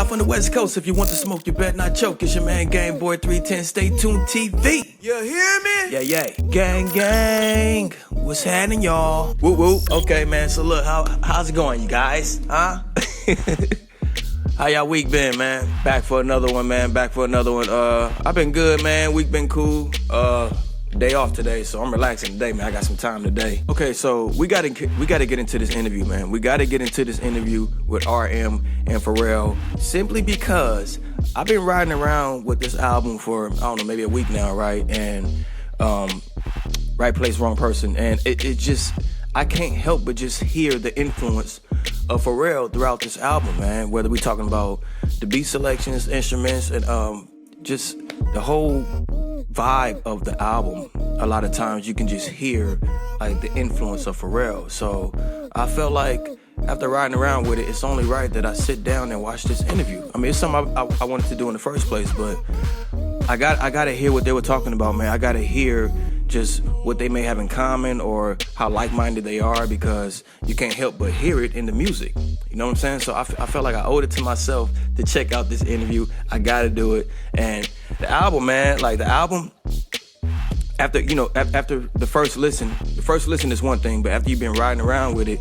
live from the West Coast. If you want to smoke, you better not choke. It's your man GameBoyy 310, StayTuned TV. You hear me? Yeah. Gang, gang. What's happening, y'all? Woo, woo. Okay, man. So look, how's it going, you guys? Huh? How y'all week been, man? Back for another one, man. I've been good, man. Week been cool. Day off today, so I'm relaxing today, man. I got some time today. Okay, so we gotta get into this interview, man. We gotta get into this interview with RM and Pharrell, simply because I've been riding around with this album for, I don't know, maybe a week now, right? And Right Place, Wrong Person, and it just, I can't help but just hear the influence of Pharrell throughout this album, man. Whether we talking about the beat selections, instruments, and just the whole vibe of the album. A lot of times you can just hear like the influence of Pharrell. So I felt like after riding around with it, it's only right that I sit down and watch this interview. I mean, it's something I wanted to do in the first place, but I gotta hear what they were talking about, man. I gotta hear just what they may have in common or how like-minded they are, because you can't help but hear it in the music. You know what I'm saying? So I felt like I owed it to myself to check out this interview. I gotta do it. And the album, man, like the album, after the first listen is one thing, but after you've been riding around with it,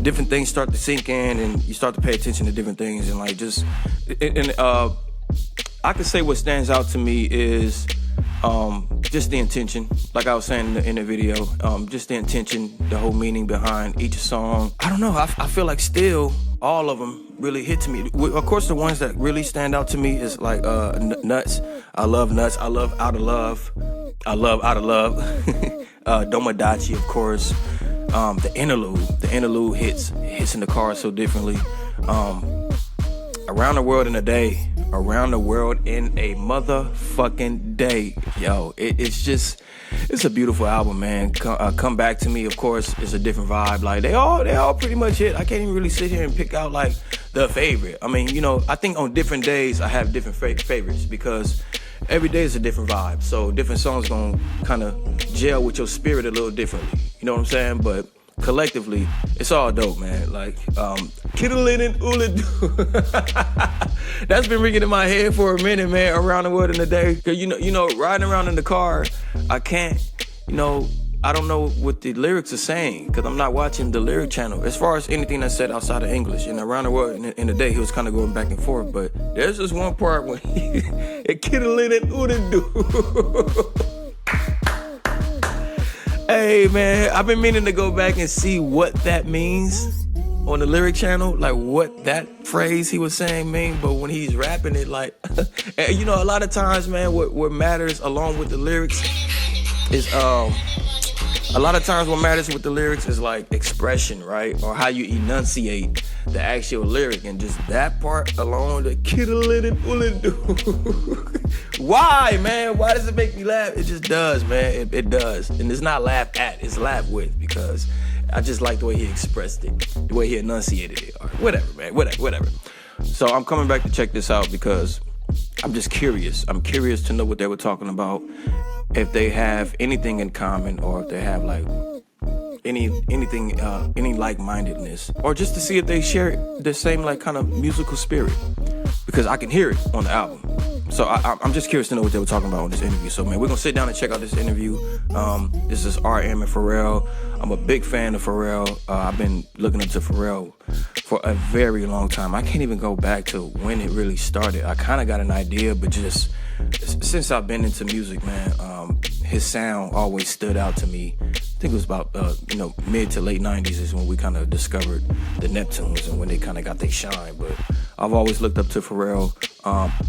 different things start to sink in and you start to pay attention to different things. And like I could say what stands out to me is just the intention, like I was saying in the video, just the intention, the whole meaning behind each song. I don't know, I feel like still all of them really hit to me. Of course, the ones that really stand out to me is like Nuts. I love Nuts. I love Out of Love. I love Out of Love. Domadachi, of course. The interlude hits in the car so differently. Around the World in a Day. Around the World in a motherfucking day. Yo, it's a beautiful album, man. Come Back to Me, of course, is a different vibe. Like they all pretty much hit. I can't even really sit here and pick out like the favorite. I mean, I think on different days I have different favorites, because every day is a different vibe. So different songs gonna kind of gel with your spirit a little differently. You know what I'm saying? But collectively, it's all dope, man. Like, Kiddlin' and Oolidoo. That's been ringing in my head for a minute, man. Around the World in a Day. Cause riding around in the car, I can't, I don't know what the lyrics are saying, because I'm not watching the lyric channel. As far as anything that's said outside of English. And Around the World in a Day, he was kind of going back and forth. But there's this one part when Kiddlin' and Oolidoo. Hey, man, I've been meaning to go back and see what that means on the lyric channel, like what that phrase he was saying mean. But when he's rapping it, like, a lot of times, man, what matters along with the lyrics is, like expression, right? Or how you enunciate the actual lyric, and just that part alone, the kiddle and oolidoo. Why, man? Why does it make me laugh? It just does, man. It does. And it's not laugh at, it's laugh with, because I just like the way he expressed it, the way he enunciated it, or whatever, man, whatever. So I'm coming back to check this out because I'm just curious. I'm curious to know what they were talking about, if they have anything in common, or if they have like any like-mindedness, or just to see if they share the same like kind of musical spirit, because I can hear it on the album. So I'm just curious to know what they were talking about in this interview. So, man, we're going to sit down and check out this interview. This is RM and Pharrell. I'm a big fan of Pharrell. I've been looking up to Pharrell for a very long time. I can't even go back to when it really started. I kind of got an idea, but just since I've been into music, man, his sound always stood out to me. I think it was about, mid to late 90s is when we kind of discovered the Neptunes and when they kind of got their shine. But I've always looked up to Pharrell,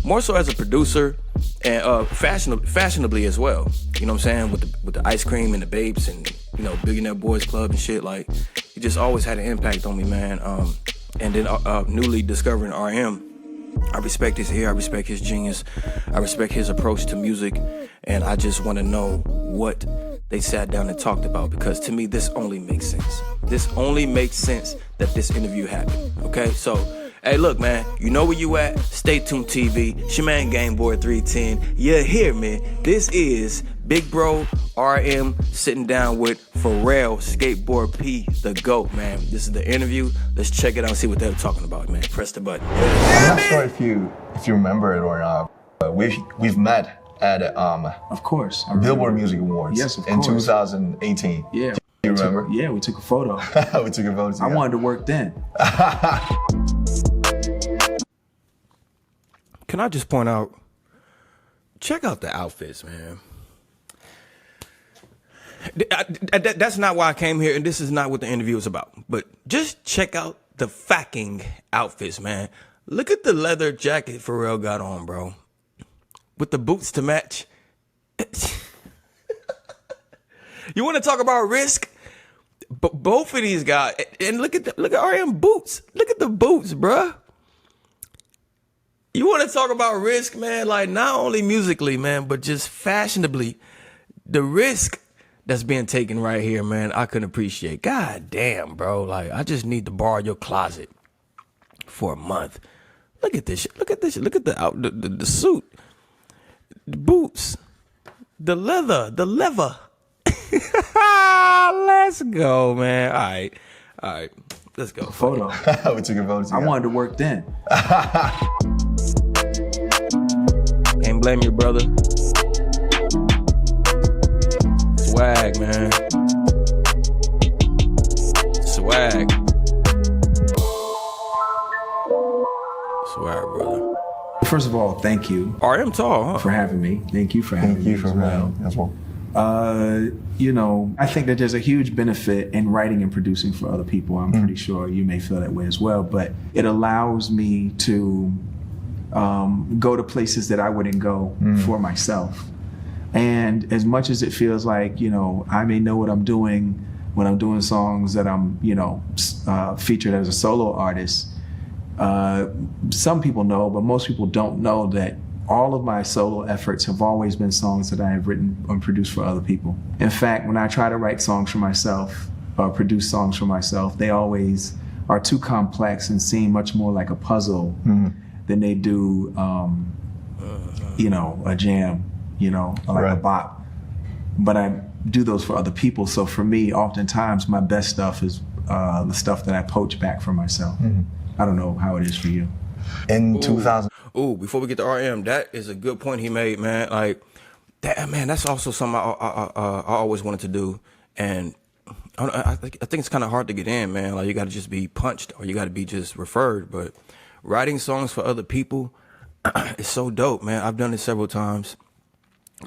more so as a producer and fashionably as well. You know what I'm saying? With the ice cream and the Babes and, Billionaire Boys Club and shit. Like, he just always had an impact on me, man. And then newly discovering RM. I respect his ear, I respect his genius, I respect his approach to music, and I just want to know what they sat down and talked about, because to me, this only makes sense. This only makes sense that this interview happened, okay? So, hey, look, man, you know where you at? StayTuned TV, it's your man GameBoyy 310. You hear me? This is Big Bro RM sitting down with Pharrell, Skateboard P, the GOAT, man. This is the interview. Let's check it out and see what they're talking about, man. Press the button. I'm not sure if you remember it or not. We've met at of course, Billboard Music Awards. Yes, of in course. 2018. Yeah. You remember? Yeah, we took a photo. We took a photo together. I wanted to work then. Can I just point out, check out the outfits, man. That's not why I came here, and this is not what the interview is about. But just check out the fucking outfits, man. Look at the leather jacket Pharrell got on, bro. With the boots to match. You want to talk about risk? But both of these guys, and look at RM boots. Look at the boots, bruh. You want to talk about risk, man? Like, not only musically, man, but just fashionably. The risk that's being taken right here, man, I couldn't appreciate. God damn, bro. Like, I just need to borrow your closet for a month. Look at this shit. Look at this shit. Look at the suit, the boots, the leather, the leather. Let's go, man. All right. Let's go. Photo. We took a photo together. I wanted to work then. Can't blame you, brother. Swag, man. Swag. Swag, brother. First of all, thank you. RM tall, huh? For having me. Thank you for having me. Thank you for having me as well. You know, I think that there's a huge benefit in writing and producing for other people. I'm pretty sure you may feel that way as well, but it allows me to go to places that I wouldn't go for myself. And as much as it feels like, you know, I may know what I'm doing when I'm doing songs that I'm, you know, featured as a solo artist, some people know, but most people don't know that all of my solo efforts have always been songs that I have written and produced for other people. In fact, when I try to write songs for myself or produce songs for myself, they always are too complex and seem much more like a puzzle than they do, you know, a jam, you know, or like a bop. But I do those for other people. So for me, oftentimes my best stuff is the stuff that I poach back for myself. I don't know how it is for you. In 2000. Ooh, before we get to RM, that is a good point he made, man. Like, that, man, that's also something I always wanted to do. And I think it's kind of hard to get in, man. Like, you got to just be punched or you got to be just referred. But writing songs for other people is so dope, man. I've done it several times.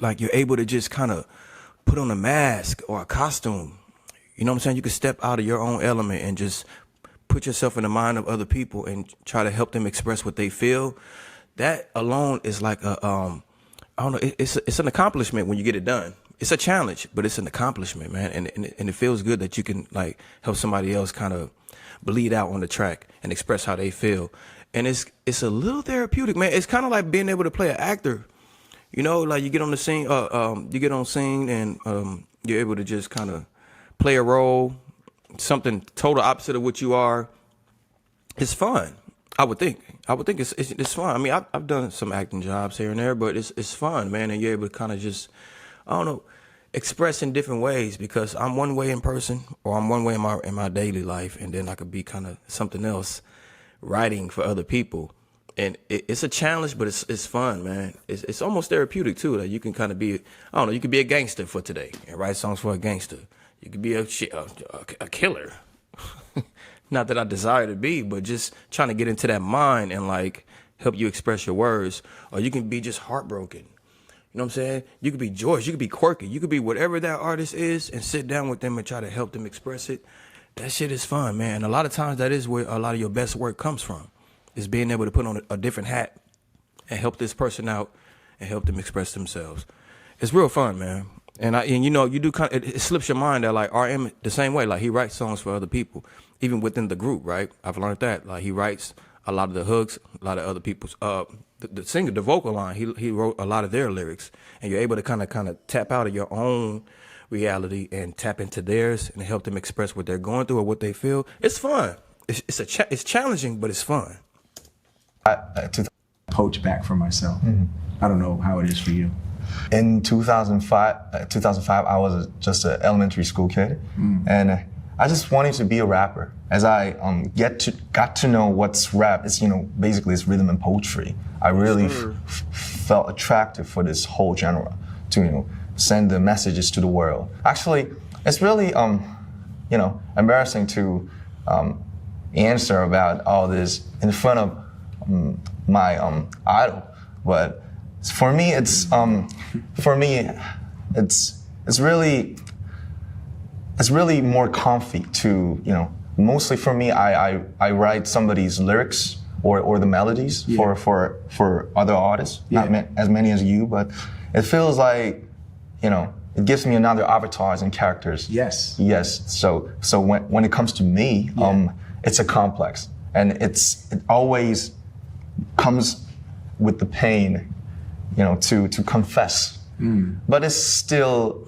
Like, you're able to just kind of put on a mask or a costume. You know what I'm saying? You can step out of your own element and just put yourself in the mind of other people and try to help them express what they feel. That alone is like a, I don't know, it's an accomplishment when you get it done. It's a challenge, but it's an accomplishment, man. And it feels good that you can like help somebody else kind of bleed out on the track and express how they feel. And it's a little therapeutic, man. It's kind of like being able to play an actor. You know, like you get on the scene, you get on scene and you're able to just kind of play a role, something total opposite of what you are. It's fun. I would think it's fun. I mean, I've done some acting jobs here and there, but it's fun, man. And you're able to kind of just, I don't know, express in different ways because I'm one way in person or I'm one way in my daily life, and then I could be kind of something else, writing for other people. And it's a challenge, but it's fun, man. It's almost therapeutic too. That you can kind of be, I don't know, you could be a gangster for today and write songs for a gangster. You could be a killer. Not that I desire to be, but just trying to get into that mind and like help you express your words. Or you can be just heartbroken. You know what I'm saying? You could be joyous. You could be quirky. You could be whatever that artist is and sit down with them and try to help them express it. That shit is fun, man. And a lot of times that is where a lot of your best work comes from, is being able to put on a different hat and help this person out and help them express themselves. It's real fun, man. And you know, you do kind of, it slips your mind that like RM the same way, like he writes songs for other people, even within the group, right? I've learned that. Like he writes a lot of the hooks, a lot of other people's, the singer, the vocal line, he wrote a lot of their lyrics, and you're able to kind of tap out of your own reality and tap into theirs and help them express what they're going through or what they feel. It's fun. It's challenging, but it's fun. To poach back for myself. I don't know how it is for you. In 2005, I was just an elementary school kid, and I just wanted to be a rapper. As I got to know what's rap, it's basically it's rhythm and poetry. I really felt attracted for this whole genre to send the messages to the world. Actually, it's really embarrassing to answer about all this in front of my idol, but for me it's really more comfy to mostly for me I write somebody's lyrics or the melodies for other artists, not as many as you, but it feels like it gives me another avatars and characters. Yes. So when it comes to me, it's a complex, and it always comes with the pain, to confess. But it's still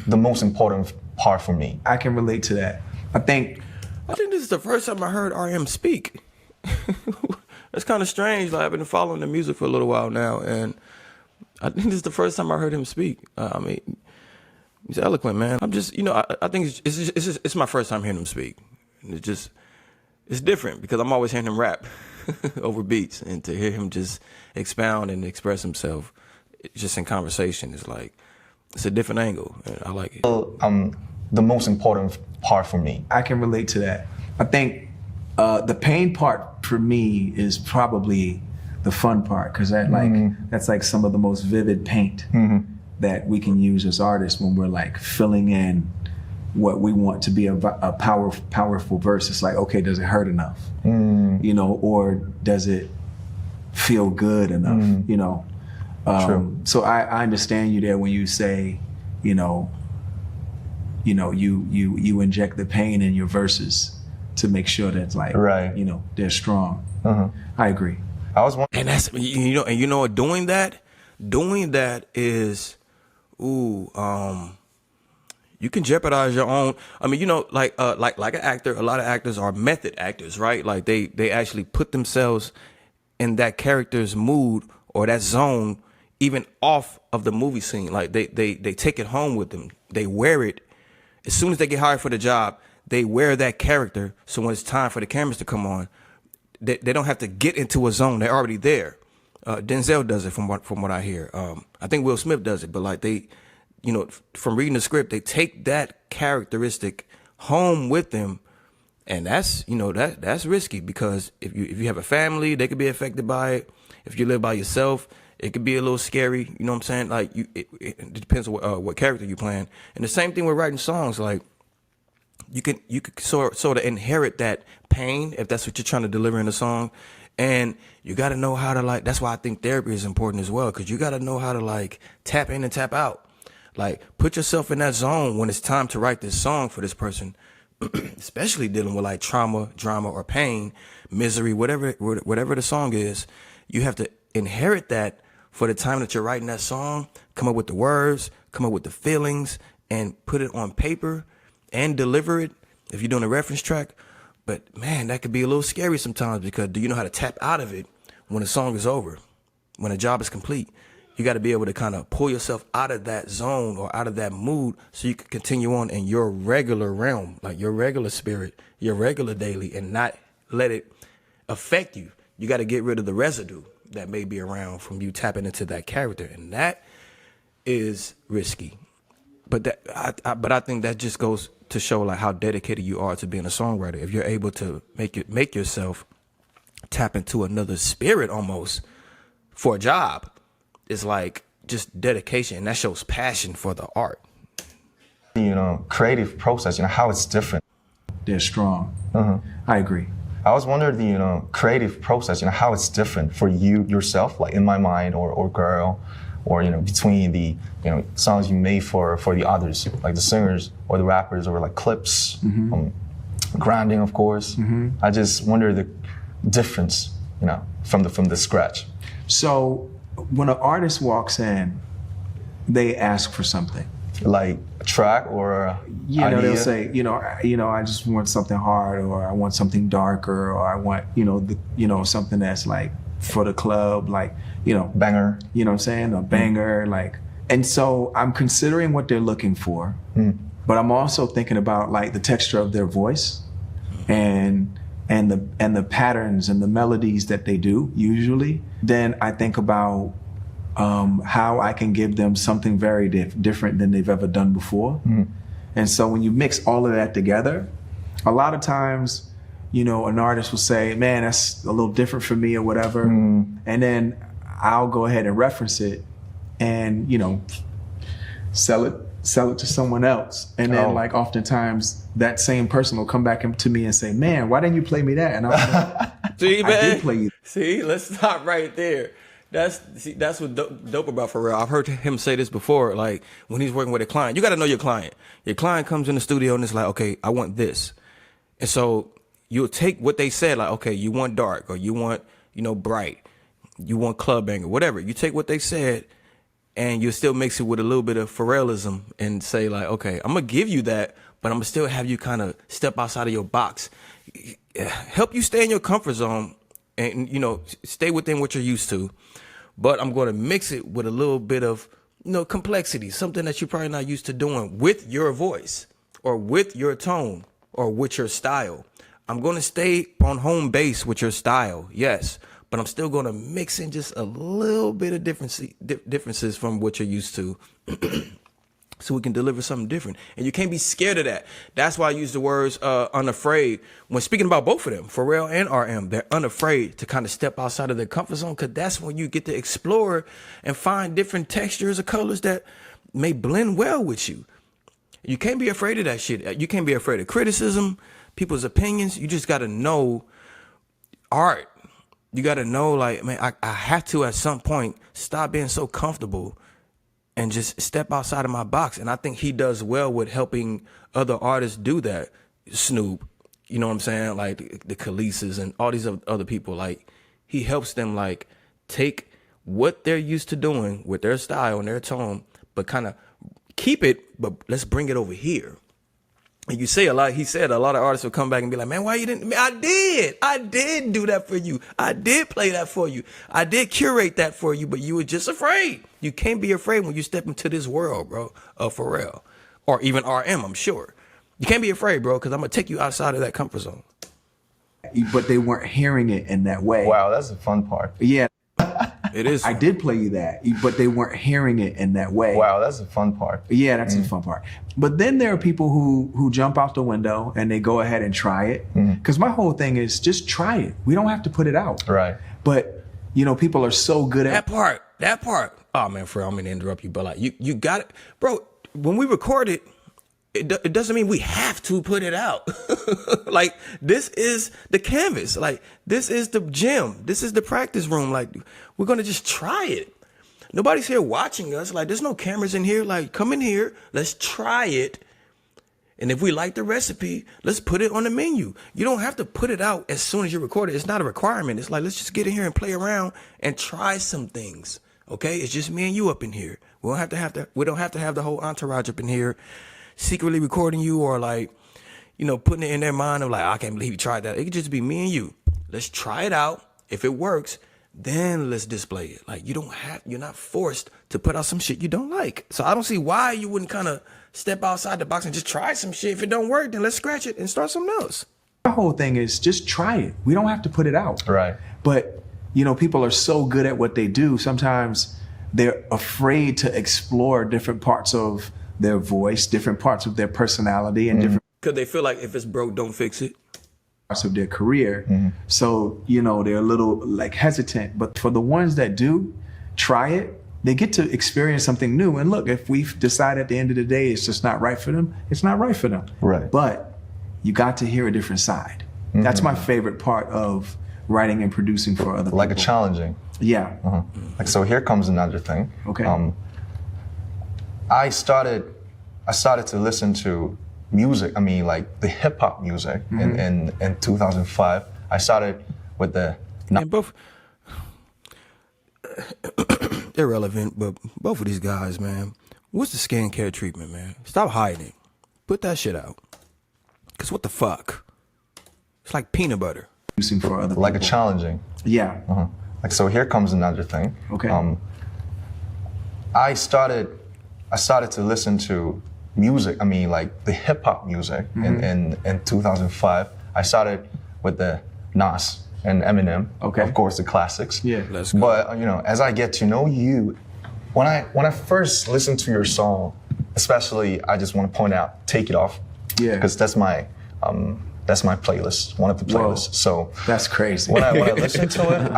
the most important part for me. I can relate to that. I think this is the first time I heard RM speak. That's kind of strange. Like, I've been following the music for a little while now, and I think this is the first time I heard him speak. I mean, he's eloquent, man. I'm just, I think it's my first time hearing him speak. And it's different because I'm always hearing him rap over beats, and to hear him just expound and express himself just in conversation is like, it's a different angle, and I like it. The most important part for me. I can relate to that. I think the pain part for me is probably the fun part, because that's like some of the most vivid paint that we can use as artists when we're like filling in what we want to be a powerful verse. It's like, okay, does it hurt enough? Or does it feel good enough? True. So I understand you there when you say, you inject the pain in your verses to make sure that's like, they're strong. I agree. And that's, what, doing that is, you can jeopardize your own. I mean, like an actor, a lot of actors are method actors, right? Like they actually put themselves in that character's mood or that zone, even off of the movie scene. Like they take it home with them. They wear it. As soon as they get hired for the job, they wear that character. So when it's time for the cameras to come on, they don't have to get into a zone. They're already there. Denzel does it from what I hear. I think Will Smith does it, but like they, from reading the script, they take that characteristic home with them, and that's that's risky, because if you have a family, they could be affected by it. If you live by yourself, it could be a little scary. You know what I'm saying? Like it depends on what character you're playing. And the same thing with writing songs. Like you could sort of inherit that pain if that's what you're trying to deliver in a song. And you got to know how to that's why I think therapy is important as well, because you got to know how to tap in and tap out. Like, put yourself in that zone when it's time to write this song for this person, especially dealing with trauma, drama, or pain, misery, whatever the song is. You have to inherit that for the time that you're writing that song, come up with the words, come up with the feelings, and put it on paper and deliver it if you're doing a reference track. But man, that could be a little scary sometimes, because do you know how to tap out of it when the song is over, when the job is complete? You got to be able to kind of pull yourself out of that zone or out of that mood so you can continue on in your regular realm, like your regular spirit, your regular daily, and not let it affect you. You got to get rid of the residue that may be around from you tapping into that character, and that is risky. But I think that just goes to show how dedicated you are to being a songwriter. If you're able to make yourself tap into another spirit almost for a job, it's like just dedication, and that shows passion for the art. Creative process, how it's different. They're strong. I agree. I was wondering the creative process, how it's different for you yourself, like In My Mind or Girl, or between the songs you made for the others, like the singers or the rappers, or clips, Grounding, of course. I just wonder the difference, from the scratch. So when an artist walks in, they ask for something. Like a track or idea? They'll say, I just want something hard, or I want something darker, or I want, something that's for the club, banger. You know what I'm saying? A banger, And so I'm considering what they're looking for, but I'm also thinking about like the texture of their voice and the patterns and the melodies that they do usually. Then I think about how I can give them something very different than they've ever done before. And so when you mix all of that together, a lot of times, you know, an artist will say, man, that's a little different for me or whatever. And then I'll go ahead and reference it and, you know, sell it to someone else. And then like oftentimes that same person will come back to me and say, man, why didn't you play me that? And I'm like, see, man, I did play you. See, let's stop right there. That's what's dope about Pharrell. I've heard him say this before, like when he's working with a client, you got to know your client. Your client comes in the studio and it's like, okay, I want this. And so you'll take what they said, like, okay, you want dark or you want, you know, bright, you want club banger, whatever. You take what they said and you still mix it with a little bit of Pharrellism and say like, okay, I'm going to give you that, but I'm going to still have you kind of step outside of your box, help you stay in your comfort zone and, you know, stay within what you're used to. But I'm going to mix it with a little bit of, you know, complexity, something that you're probably not used to doing with your voice or with your tone or with your style. I'm going to stay on home base with your style, yes, but I'm still going to mix in just a little bit of differences from what you're used to so we can deliver something different. And you can't be scared of that. That's why I use the words unafraid when speaking about both of them, Pharrell and RM. They're unafraid to kind of step outside of their comfort zone because that's when you get to explore and find different textures or colors that may blend well with you. You can't be afraid of that shit. You can't be afraid of criticism, people's opinions. You just got to know art. You got to know, like, man, I have to at some point stop being so comfortable and just step outside of my box. And I think he does well with helping other artists do that. Snoop, you know what I'm saying? Like the Khalees's and all these other people, like he helps them like take what they're used to doing with their style and their tone, but kind of keep it, but let's bring it over here. And you say a lot, he said a lot of artists will come back and be like, man, why you didn't? I did do that for you. I did play that for you. I did curate that for you, but you were just afraid. You can't be afraid when you step into this world, bro, of Pharrell or even RM, I'm sure. You can't be afraid, bro, because I'm going to take you outside of that comfort zone. But they weren't hearing it in that way. Wow, that's the fun part. Yeah. It is. I did play you that, but they weren't hearing it in that way. Wow, that's the fun part. Yeah, that's the fun part. But then there are people who jump out the window and they go ahead and try it. Because my whole thing is just try it. We don't have to put it out. Right. But, you know, people are so good at that part. Oh, man, Pharrell, I'm going to interrupt you, but like, you got it. Bro, when we record it, it doesn't mean we have to put it out. Like, this is the canvas. Like, this is the gym. This is the practice room. Like, we're going to just try it. Nobody's here watching us. Like, there's no cameras in here. Like, come in here. Let's try it. And if we like the recipe, let's put it on the menu. You don't have to put it out as soon as you record it. It's not a requirement. It's like, let's just get in here and play around and try some things. Okay? It's just me and you up in here. We don't have to have the whole entourage up in here secretly recording you or like, you know, putting it in their mind of like, I can't believe you tried that. It could just be me and you. Let's try it out. If it works, then let's display it. Like you're not forced to put out some shit you don't like. So I don't see why you wouldn't kind of step outside the box and just try some shit. If it don't work, then let's scratch it and start something else. My whole thing is just try it. We don't have to put it out. Right. But, you know, people are so good at what they do. Sometimes they're afraid to explore different parts of their voice, different parts of their personality, and different because they feel like if it's broke, don't fix it. Parts of their career. So, you know, they're a little like hesitant. But for the ones that do try it, they get to experience something new. And look, if we decide at the end of the day it's just not right for them, it's not right for them. Right. But you got to hear a different side. That's my favorite part of writing and producing for other people. Like a challenging. Yeah. Like, so here comes another thing. Okay. I started to listen to music. I mean, like the hip hop music in 2005. I started with the. And both irrelevant, but both of these guys, man. What's the skincare treatment, man? Stop hiding it. Put that shit out. Cause what the fuck? It's like peanut butter. Producing for other like people. A challenging. Yeah. Like, so here comes another thing. Okay. I started to listen to music. I mean, like the hip hop music in 2005. I started with the Nas and Eminem, of course, the classics. Yeah, let's go. But as I get to know you, when I first listened to your song, especially, I just want to point out "Take It Off," because that's my playlist, one of the playlists. Whoa, so that's crazy. When I listened to it,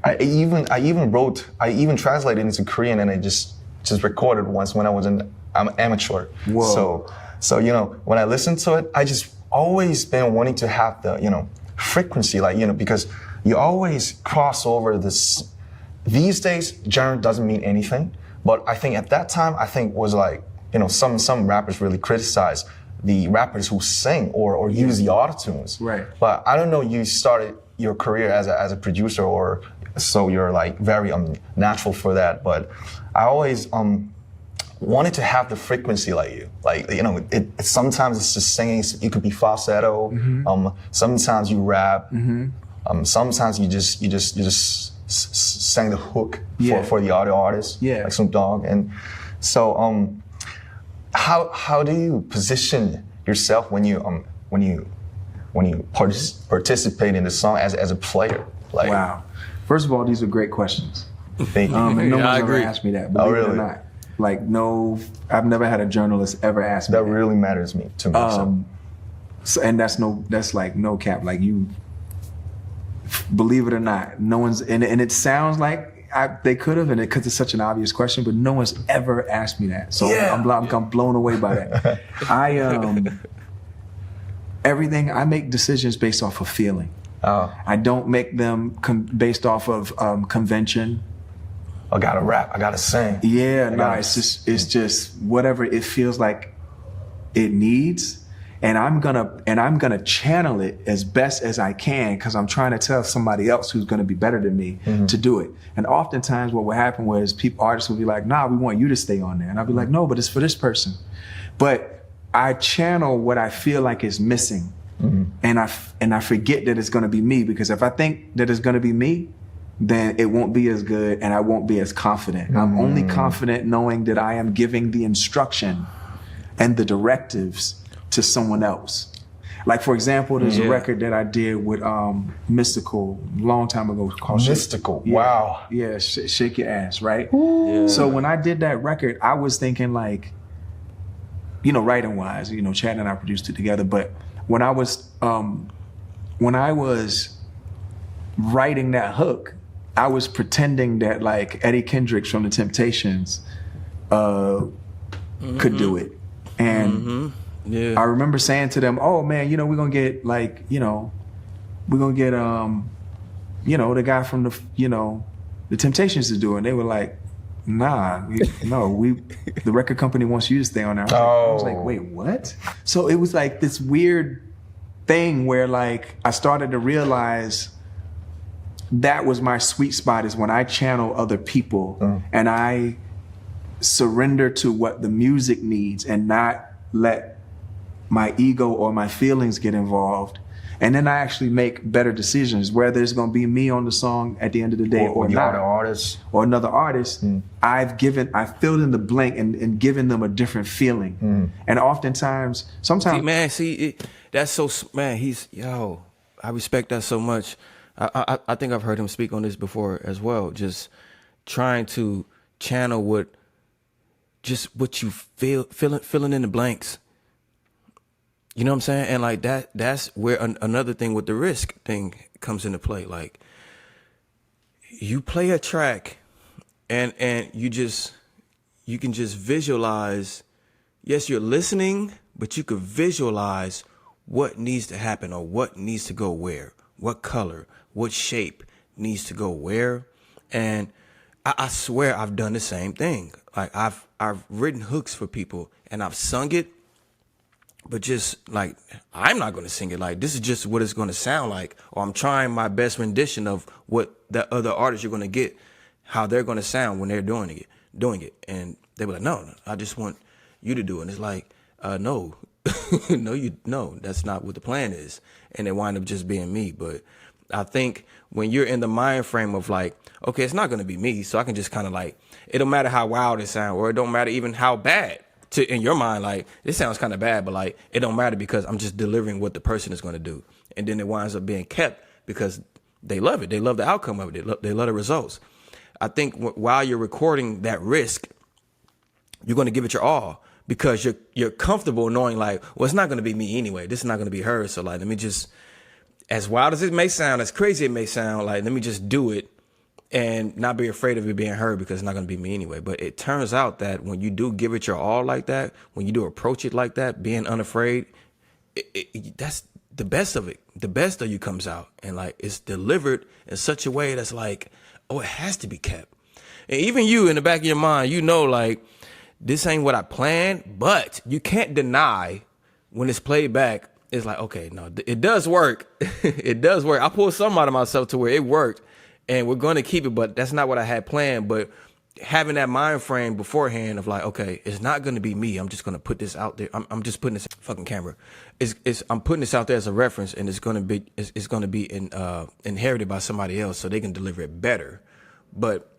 I even translated it into Korean, and I just recorded once when I was I'm amateur. Whoa. So when I listened to it, I just always been wanting to have the frequency, like because you always cross over this. These days, genre doesn't mean anything, but I think at that time, was like some rappers really criticize the rappers who sing or use the autotunes. Right. But I don't know. You started your career as a producer, or so you're like very natural for that. But I always wanted to have the frequency like you. Like it sometimes it's just singing. You could be falsetto. Sometimes you rap. Sometimes you just sang the hook for the other artists, like Snoop Dogg. And so how do you position yourself when you participate in the song as a player? Like, wow. First of all, these are great questions. Thank you. And no one's ever agree. asked me that, believe it or not. Like, no, I've never had a journalist ever ask me that. That really matters to me. So, and that's like no cap. Like, you, believe it or not, no one's, and it sounds like they could have, and because it's such an obvious question, but no one's ever asked me that. So I'm blown away by that. Everything, I make decisions based off of feeling. I don't make them based off of convention. I gotta rap, I gotta sing. It's just whatever it feels like it needs, and I'm gonna channel it as best as I can, because I'm trying to tell somebody else who's gonna be better than me to do it. And oftentimes what will happen was artists will be like, nah, we want you to stay on there, and I'll be like, no, but it's for this person. But I channel what I feel like is missing, and I forget that it's gonna be me, because if I think that it's gonna be me, then it won't be as good and I won't be as confident. I'm only confident knowing that I am giving the instruction and the directives to someone else. Like, for example, there's a record that I did with Mystical a long time ago called Mystical. Wow. Yeah, Shake Your Ass, right? Yeah. So when I did that record, I was thinking like, writing wise, Chad and I produced it together, but when I was writing that hook, I was pretending that like Eddie Kendricks from the Temptations could do it. And I remember saying to them, oh man, we're gonna get like, we're gonna get the guy from the Temptations to do it. And they were like, nah, the record company wants you to stay on there. I was like, wait, what? So it was like this weird thing where like I started to realize that was my sweet spot, is when I channel other people and I surrender to what the music needs and not let my ego or my feelings get involved. And then I actually make better decisions, whether it's going to be me on the song at the end of the day or not, or another artist. I've filled in the blank and given them a different feeling. And oftentimes, sometimes, that's so, man, I respect that so much. I think I've heard him speak on this before as well. Just trying to channel what you feel, filling in the blanks. You know what I'm saying? And like that's where another thing with the risk thing comes into play. Like, you play a track and you can just visualize. Yes, you're listening, but you could visualize what needs to happen or what needs to go where, what color, what shape needs to go where. And I swear I've done the same thing. Like, I've written hooks for people and I've sung it, but just like, I'm not going to sing it. Like, this is just what it's going to sound like, or I'm trying my best rendition of what the other artists you're going to get, how they're going to sound when they're doing it. And they were like, no, I just want you to do it. And it's like, no, no, that's not what the plan is. And it wind up just being me. But I think when you're in the mind frame of like, okay, it's not going to be me, so I can just kind of like, it don't matter how wild it sounds, or it don't matter even how bad in your mind, like, this sounds kind of bad, but like, it don't matter because I'm just delivering what the person is going to do. And then it winds up being kept because they love it. They love the outcome of it. They love the results. I think while you're recording that risk, you're going to give it your all because you're comfortable knowing like, well, it's not going to be me anyway. This is not going to be her. So like, let me just, as wild as it may sound, as crazy it may sound, like, let me just do it and not be afraid of it being her because it's not going to be me anyway. But it turns out that when you do give it your all like that, when you do approach it like that, being unafraid, that's the best of it. The best of you comes out, and like, it's delivered in such a way that's like, oh, it has to be kept. And even you in the back of your mind, you know, like, this ain't what I planned, but you can't deny when it's played back. It's like, okay, no, it does work. It does work. I pulled something out of myself to where it worked, and we're going to keep it, but that's not what I had planned. But having that mind frame beforehand of like, okay, it's not going to be me. I'm just going to put this out there. I'm just putting this fucking camera. I'm putting this out there as a reference, and it's going to be inherited by somebody else so they can deliver it better. But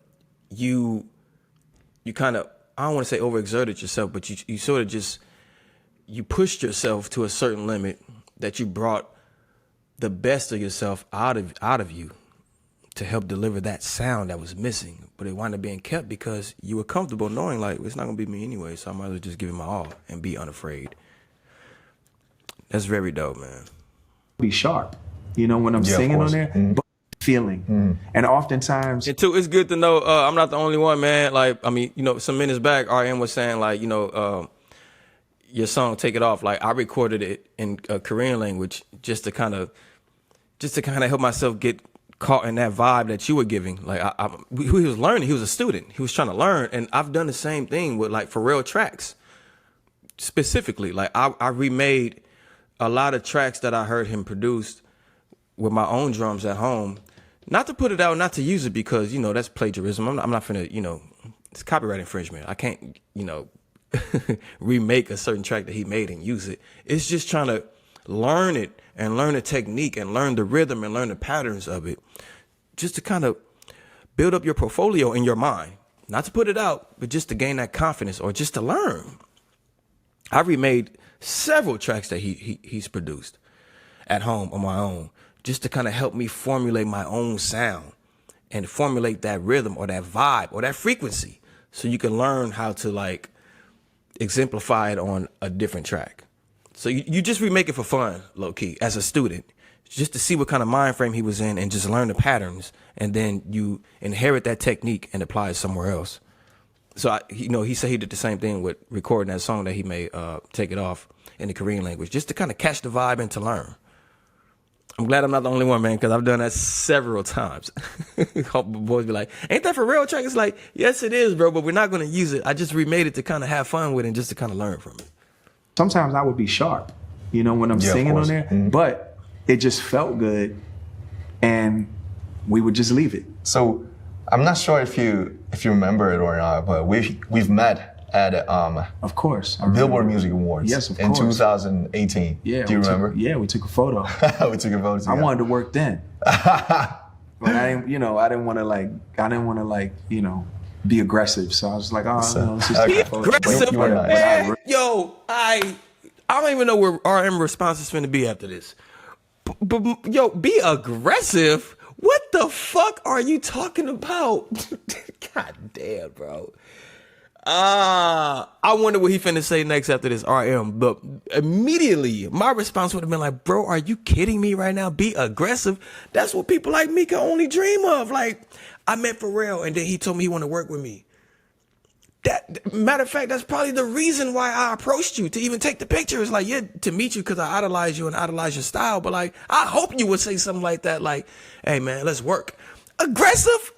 you kind of, I don't want to say overexerted yourself, but you sort of just, you pushed yourself to a certain limit that you brought the best of yourself out of you to help deliver that sound that was missing. But it wound up being kept because you were comfortable knowing like, it's not going to be me anyway, so I might as well just give it my all and be unafraid. That's very dope, man. Be sharp, you know, when I'm singing on there, but feeling. And oftentimes, and two, it's good to know I'm not the only one, man. Like, I mean, you know, some minutes back, RM was saying like, you know, your song "Take It Off." Like, I recorded it in Korean language just to kind of help myself get caught in that vibe that you were giving. Like, he was learning. He was a student. He was trying to learn, and I've done the same thing with like Pharrell tracks. Specifically, like I remade a lot of tracks that I heard him produce with my own drums at home. Not to put it out, not to use it because, you know, that's plagiarism. I'm not finna, you know, it's copyright infringement. I can't, you know, remake a certain track that he made and use it. It's just trying to learn it and learn the technique and learn the rhythm and learn the patterns of it, just to kind of build up your portfolio in your mind. Not to put it out, but just to gain that confidence or just to learn. I remade several tracks that he's produced at home on my own, just to kind of help me formulate my own sound and formulate that rhythm or that vibe or that frequency, so you can learn how to like exemplify it on a different track. So you just remake it for fun, low key, as a student, just to see what kind of mind frame he was in and just learn the patterns, and then you inherit that technique and apply it somewhere else. So, you know, he said he did the same thing with recording that song that he made, Take It Off, in the Korean language, just to kind of catch the vibe and to learn. I'm glad I'm not the only one, man, because I've done that several times. Boys be like, ain't that for real track? It's like, yes, it is, bro, but we're not going to use it. I just remade it to kind of have fun with it and just to kind of learn from it. Sometimes I would be sharp, you know, when I'm singing on there, but it just felt good, and we would just leave it. So I'm not sure if you remember it or not, but we've met at of course, Billboard Music Awards. Yes, of in course. 2018. Yeah, do you remember? We took a photo. We took a photo together. I wanted to work then, but I didn't want to like, you know, be aggressive. So I was like, oh, no, let's just take a photo. Aggressive, man. Yo, I don't even know where RM response is finna be after this. But yo, be aggressive? What the fuck are you talking about? God damn, bro. I wonder what he finna say next after this RM. But immediately, my response would have been like, bro, are you kidding me right now? Be aggressive? That's what people like me can only dream of. Like, I met Pharrell, and then he told me he wanted to work with me. Matter of fact, that's probably the reason why I approached you to even take the picture. It's like, yeah, to meet you because I idolize you and idolize your style. But like, I hope you would say something like that. Like, hey man, let's work. Aggressive?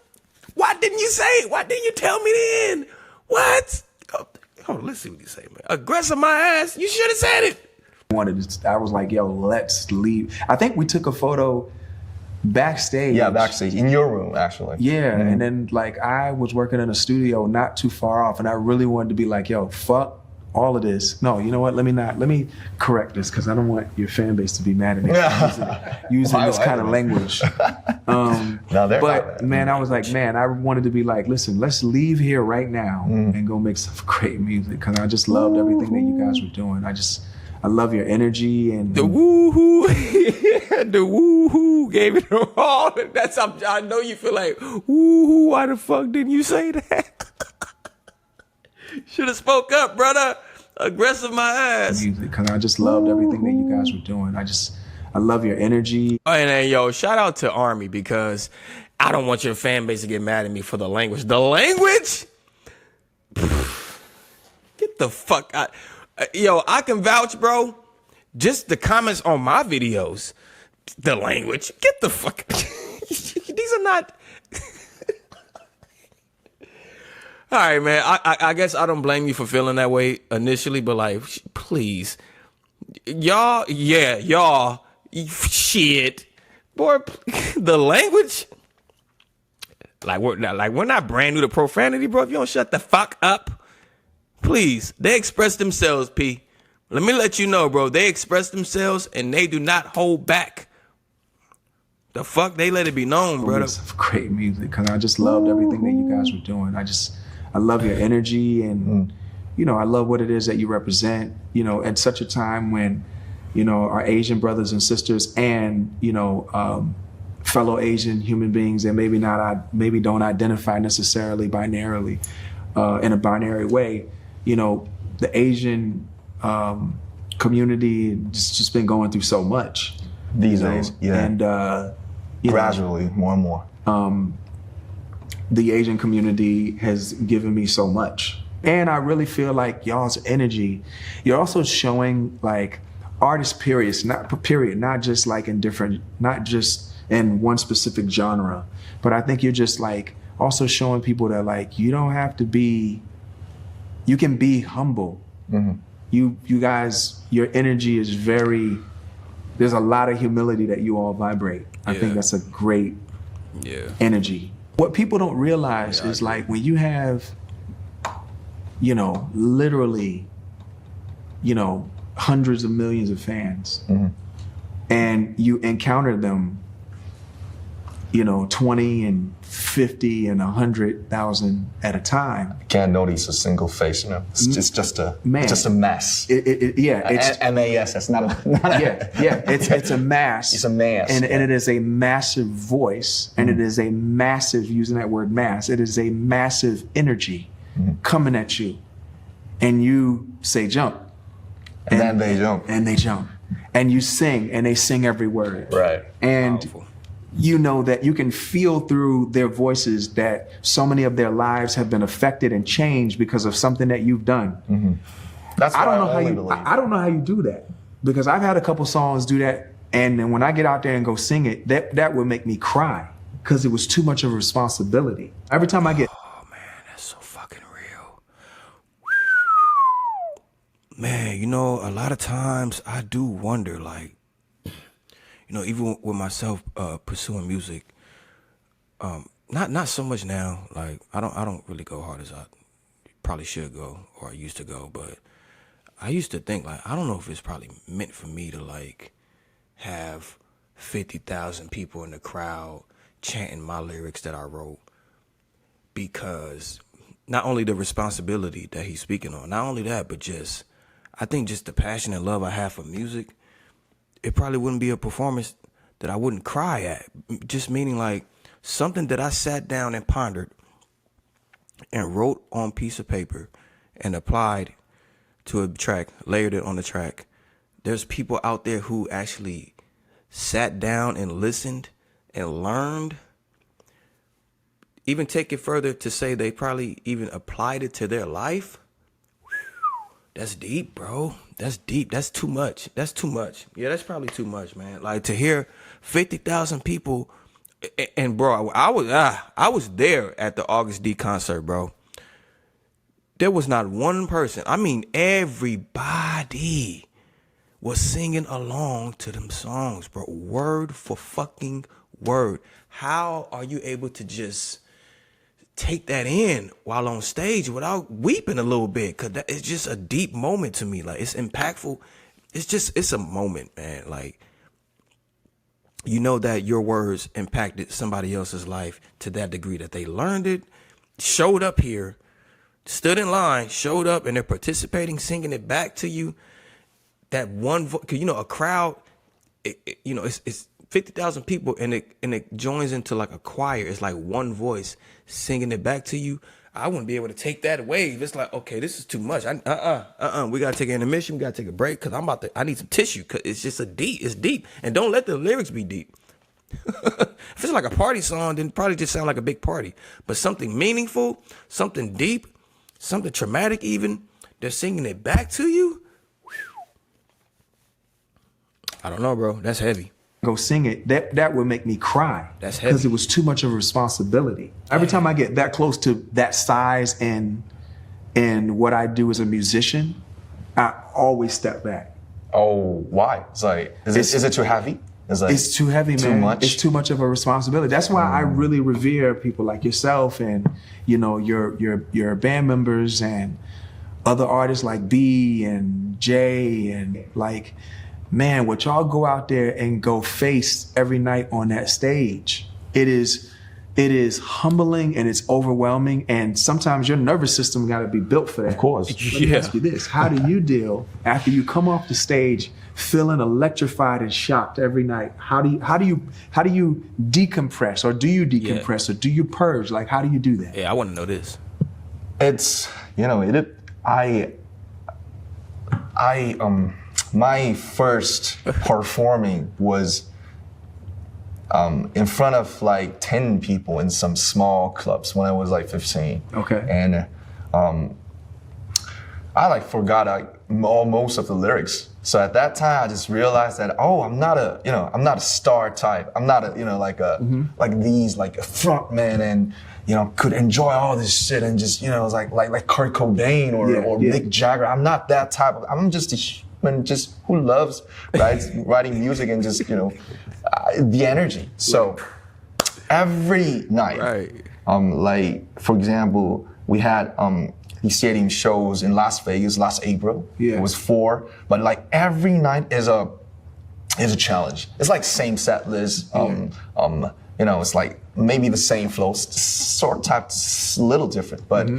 Why didn't you say it? Why didn't you tell me then? What? Oh, let's see what you say, man. Aggressive my ass? You should have said it. I was like, yo, let's leave. I think we took a photo backstage. Yeah, backstage in your room, actually. Yeah, and then like I was working in a studio not too far off, and I really wanted to be like, yo, fuck all of this. No, you know what? Let me correct this because I don't want your fan base to be mad at me for using this kind of language. But man, I was like, man, I wanted to be like, listen, let's leave here right now and go make some great music because I just loved everything that you guys were doing. I love your energy and the woohoo, the woohoo gave it all. I know you feel like woohoo. Why the fuck didn't you say that? Should have spoke up, brother. Aggressive my ass. Music, because I just loved everything that you guys were doing. I love your energy. And then, yo, shout out to Army because I don't want your fan base to get mad at me for the language. The language? Get the fuck out. Yo, I can vouch, bro. Just the comments on my videos. The language. Get the fuck. These are not. All right, man. I guess I don't blame you for feeling that way initially, but like, please, y'all, shit, boy, the language. Like we're not brand new to profanity, bro. If you don't shut the fuck up, please. They express themselves, P. Let me let you know, bro. They express themselves and they do not hold back. The fuck, they let it be known, brother. Great music, because I just loved everything that you guys were doing. I love your energy and, you know, I love what it is that you represent, you know, at such a time when, you know, our Asian brothers and sisters and, you know, fellow Asian human beings that maybe don't identify necessarily binarily in a binary way, you know, the Asian community just been going through so much these days. Yeah. And gradually, more and more. The Asian community has given me so much. And I really feel like y'all's energy, you're also showing like artists, not just like not just in one specific genre, but I think you're just like also showing people that like, you don't have to be, you can be humble. You guys, your energy is there's a lot of humility that you all vibrate. I think that's a great energy. What people don't realize is like when you have, you know, literally, you know, hundreds of millions of fans and you encounter them, you know, 20 and 50 and 100,000 at a time. You can't notice a single face, you know. It's just a mass. It's MAS. That's not a It's a mass. It's a mass, and it is a massive voice, and it is a massive, using that word mass. It is a massive energy coming at you, and you say jump, and then they jump, and you sing, and they sing every word, right, and. Powerful. You know that you can feel through their voices that so many of their lives have been affected and changed because of something that you've done. That's what I don't know how you do that, because I've had a couple songs do that, and then when I get out there and go sing it, that would make me cry because it was too much of a responsibility. Every time I get, oh man, that's so fucking real. Man, you know, a lot of times I do wonder, like, you know, even with myself pursuing music, not so much now. Like I don't really go hard as I probably should go, or I used to go. But I used to think like I don't know if it's probably meant for me to like have 50,000 people in the crowd chanting my lyrics that I wrote, because not only the responsibility that he's speaking on, not only that, but just I think just the passion and love I have for music. It probably wouldn't be a performance that I wouldn't cry at. Just meaning like something that I sat down and pondered and wrote on a piece of paper and applied to a track, layered it on the track. There's people out there who actually sat down and listened and learned. Even take it further to say they probably even applied it to their life. That's deep, bro. That's deep. That's too much. That's too much. Yeah, that's probably too much, man. Like to hear 50,000 people, and bro, I was there at the August D concert, bro. There was not one person. I mean, everybody was singing along to them songs, bro. Word for fucking word. How are you able to just take that in while on stage without weeping a little bit, because it's just a deep moment to me. Like, it's impactful. It's a moment, man. Like, you know that your words impacted somebody else's life to that degree that they learned it, showed up here, stood in line, showed up, and they're participating, singing it back to you. That one voice, you know, a crowd, it's 50,000 people, and it joins into like a choir. It's like one voice singing it back to you. I wouldn't be able to take that wave. It's like, okay, this is too much. We gotta take an intermission. We gotta take a break, because I need some tissue, because it's just it's deep. And don't let the lyrics be deep. If it's like a party song, then probably just sound like a big party. But something meaningful, something deep, something traumatic even, they're singing it back to you. I don't know, bro. That's heavy. Go sing it. That would make me cry. That's heavy. Because it was too much of a responsibility. Every time I get that close to that size and what I do as a musician, I always step back. Oh, why? It's like, is it too heavy? It's too heavy, man. Too much? It's too much of a responsibility. That's why I really revere people like yourself and, you know, your band members and other artists like B and J, and like, man, what y'all go out there and go face every night on that stage. It is humbling and it's overwhelming, and sometimes your nervous system got to be built for that. Of course. Let me ask you this: how do you deal after you come off the stage feeling electrified and shocked every night? How do you decompress, or do you decompress, or do you purge? Like, how do you do that? Yeah, I want to know this. It's, you know, my first performing was in front of like 10 people in some small clubs when I was like 15. Okay. And I like forgot most of the lyrics. So at that time, I just realized that, oh, I'm not a star type. I'm not a, like a front man and, could enjoy all this shit and just, it's like Kurt Cobain or Mick Jagger. I'm not that type of, I'm just a human just who loves writing music and just, the energy. So every night, like, for example, we had these stadium shows in Las Vegas last April. Yeah. It was 4, but like every night is a challenge. It's like same set list. It's like maybe the same flow, sort of type, little different, but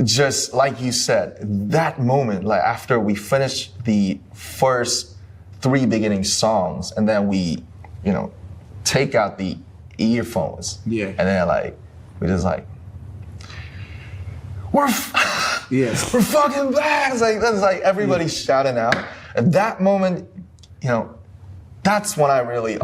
just like you said, that moment, like after we finished the first 3 beginning songs, and then we, take out the earphones, and then we're just like, we're fucking back. It's like, that's like everybody shouting out. At that moment, that's when I really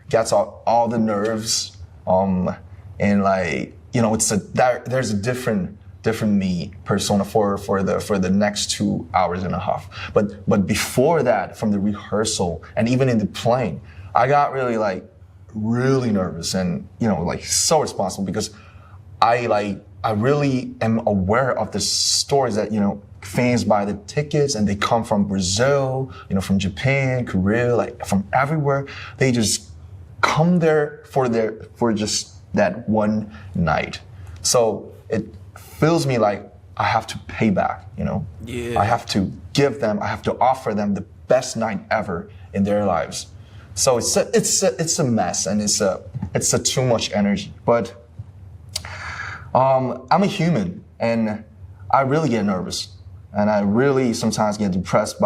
gets all the nerves, and like, there's a different me persona for the next 2 hours and a half. But before that, from the rehearsal and even in the playing, I got really nervous and so responsible, because I really am aware of the stories that fans buy the tickets and they come from Brazil, from Japan, Korea, from everywhere. They just come there for just that one night. So it feels me like I have to pay back, I have to I have to offer them the best night ever in their lives. So it's a mess, and it's a too much energy. But I'm a human, and I really get nervous, and I really sometimes get depressed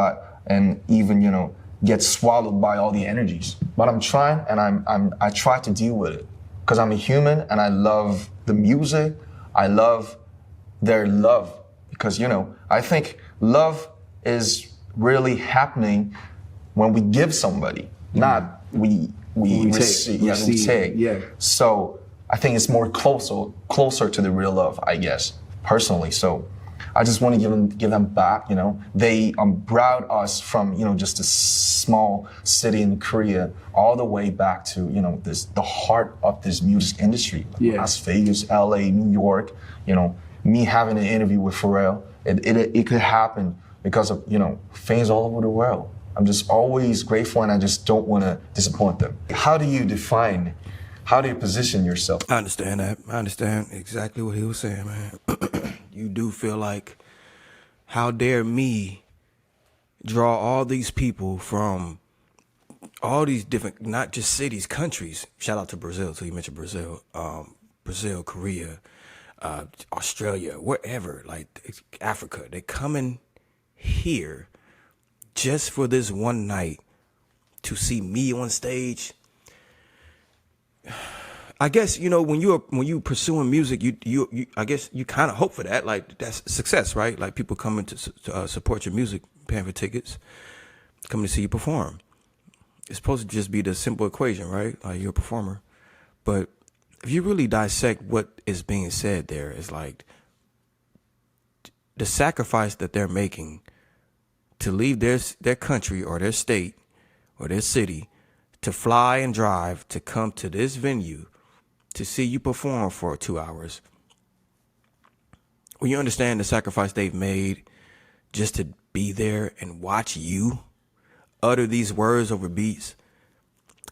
and even get swallowed by all the energies. But I'm trying, and I try to deal with it, because I'm a human and I love the music. I love their love, because I think love is really happening when we give somebody, not we receive. We take. Yeah. So I think it's more closer to the real love, I guess, personally. So I just want to give them back. They brought us from just a small city in Korea all the way back to the heart of this music industry, Las Vegas, LA, New York. Me having an interview with Pharrell, it could happen because of fans all over the world. I'm just always grateful, and I just don't want to disappoint them. How do you define how do you position yourself? I understand that. I understand exactly what he was saying, man. You do feel like, how dare me draw all these people from all these different, not just cities, countries. Shout out to Brazil, so you mentioned Brazil. Brazil, Korea, Australia, wherever, like Africa. They coming here just for this one night to see me on stage. I guess, you know, when you pursuing music, you I guess you kind of hope for that. Like, that's success, right? Like, people coming to support your music, paying for tickets, coming to see you perform. It's supposed to just be the simple equation, right? Like, you're a performer. But if you really dissect what is being said there, it's like the sacrifice that they're making to leave their country or their state or their city to fly and drive to come to this venue to see you perform for 2 hours. When you understand the sacrifice they've made just to be there and watch you utter these words over beats,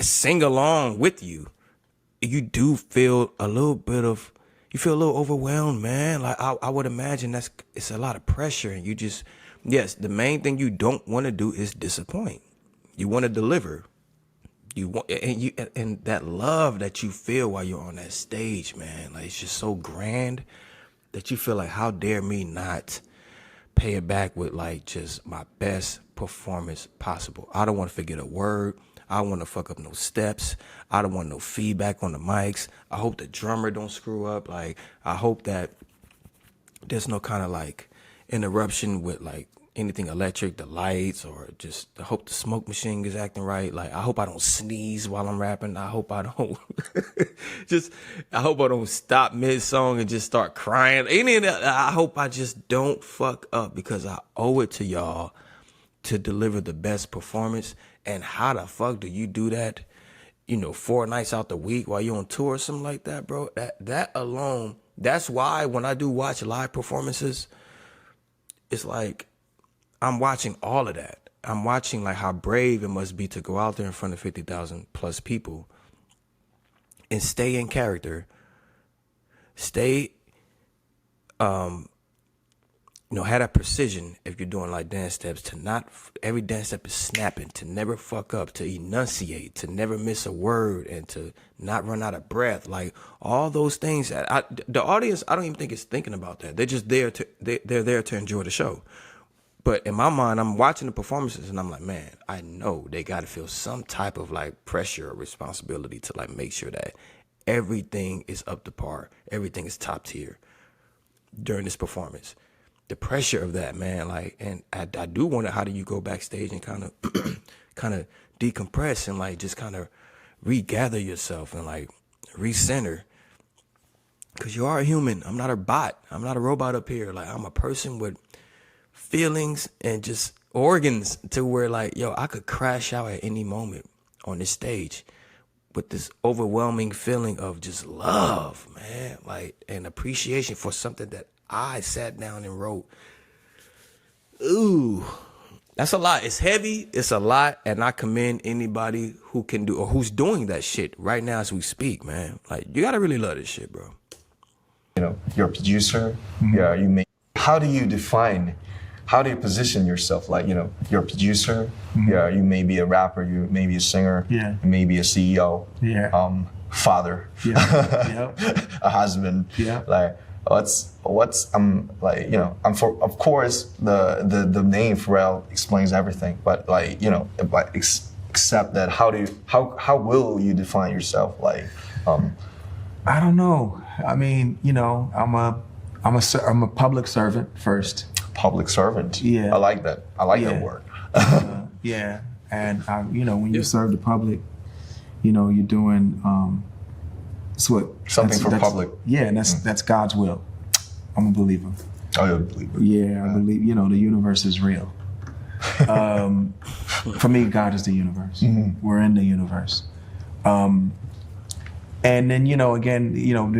sing along with you, you do feel a little overwhelmed, man. Like, I would imagine it's a lot of pressure, and yes, the main thing you don't want to do is disappoint. You want to deliver. You want, and that love that you feel while you're on that stage, man, like, it's just so grand that you feel like, how dare me not pay it back with, like, just my best performance possible. I don't want to forget a word. I don't want to fuck up no steps. I don't want no feedback on the mics. I hope the drummer don't screw up. Like, I hope that there's no kind of, like, interruption with, like, anything electric, the lights, or just I hope the smoke machine is acting right. Like, I hope I don't sneeze while I'm rapping. I hope I don't I hope I don't stop mid-song and just start crying. Any of that, I hope I just don't fuck up, because I owe it to y'all to deliver the best performance. And how the fuck do you do that, 4 nights out the week while you're on tour or something like that, bro? That alone, that's why when I do watch live performances, it's like I'm watching all of that. I'm watching, like, how brave it must be to go out there in front of 50,000 plus people and stay in character, have that precision if you're doing, like, dance steps, to not, every dance step is snapping, to never fuck up, to enunciate, to never miss a word, and to not run out of breath. Like, all those things, the audience, I don't even think is thinking about that. They're just there they're there to enjoy the show. But in my mind, I'm watching the performances and I'm like, man, I know they got to feel some type of, like, pressure or responsibility to, like, make sure that everything is up to par. Everything is top tier during this performance. The pressure of that, man, like, and I do wonder, how do you go backstage and kind of decompress and, like, just kind of regather yourself and, like, recenter? Because you are a human. I'm not a bot. I'm not a robot up here. Like, I'm a person with feelings and just organs, to where, like, yo, I could crash out at any moment on this stage with this overwhelming feeling of just love, man, like, and appreciation for something that I sat down and wrote. Ooh, that's a lot. It's heavy. It's a lot. And I commend anybody who can do, or who's doing that shit right now as we speak, man. Like, you got to really love this shit, bro. You're a producer. Mm-hmm. Yeah, how do you position yourself? Like, you're a producer. Mm-hmm. Yeah, you may be a rapper. You may be a singer. Yeah. You may be a CEO. Yeah. Father. Yeah. A husband. Yeah. Like, of course the name Pharrell explains everything, but, like, except that, how will you define yourself? Like, I don't know. I mean, I'm a public servant first. Public servant. Yeah. I like that. I like that word. Yeah. And when you serve the public, you're doing something for public. Yeah, and that's God's will. I'm a believer. Oh, you're a believer. Yeah, I believe, the universe is real. For me, God is the universe. Mm-hmm. We're in the universe. And then, again,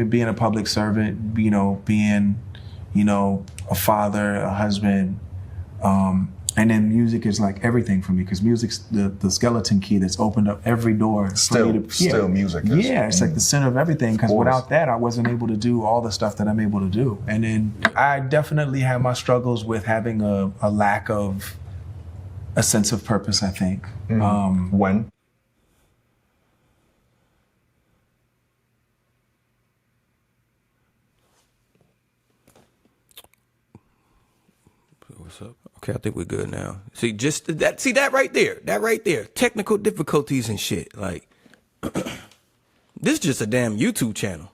being a public servant, being, a father, a husband, And then music is like everything for me, because music's the skeleton key that's opened up every door. Still music. Yeah, it's like the center of everything, because without that, I wasn't able to do all the stuff that I'm able to do. And then I definitely have my struggles with having a lack of a sense of purpose, I think. When? What's up? Okay, I think we're good now. See, just that. See that right there. That right there. Technical difficulties and shit. Like, this is just a damn YouTube channel.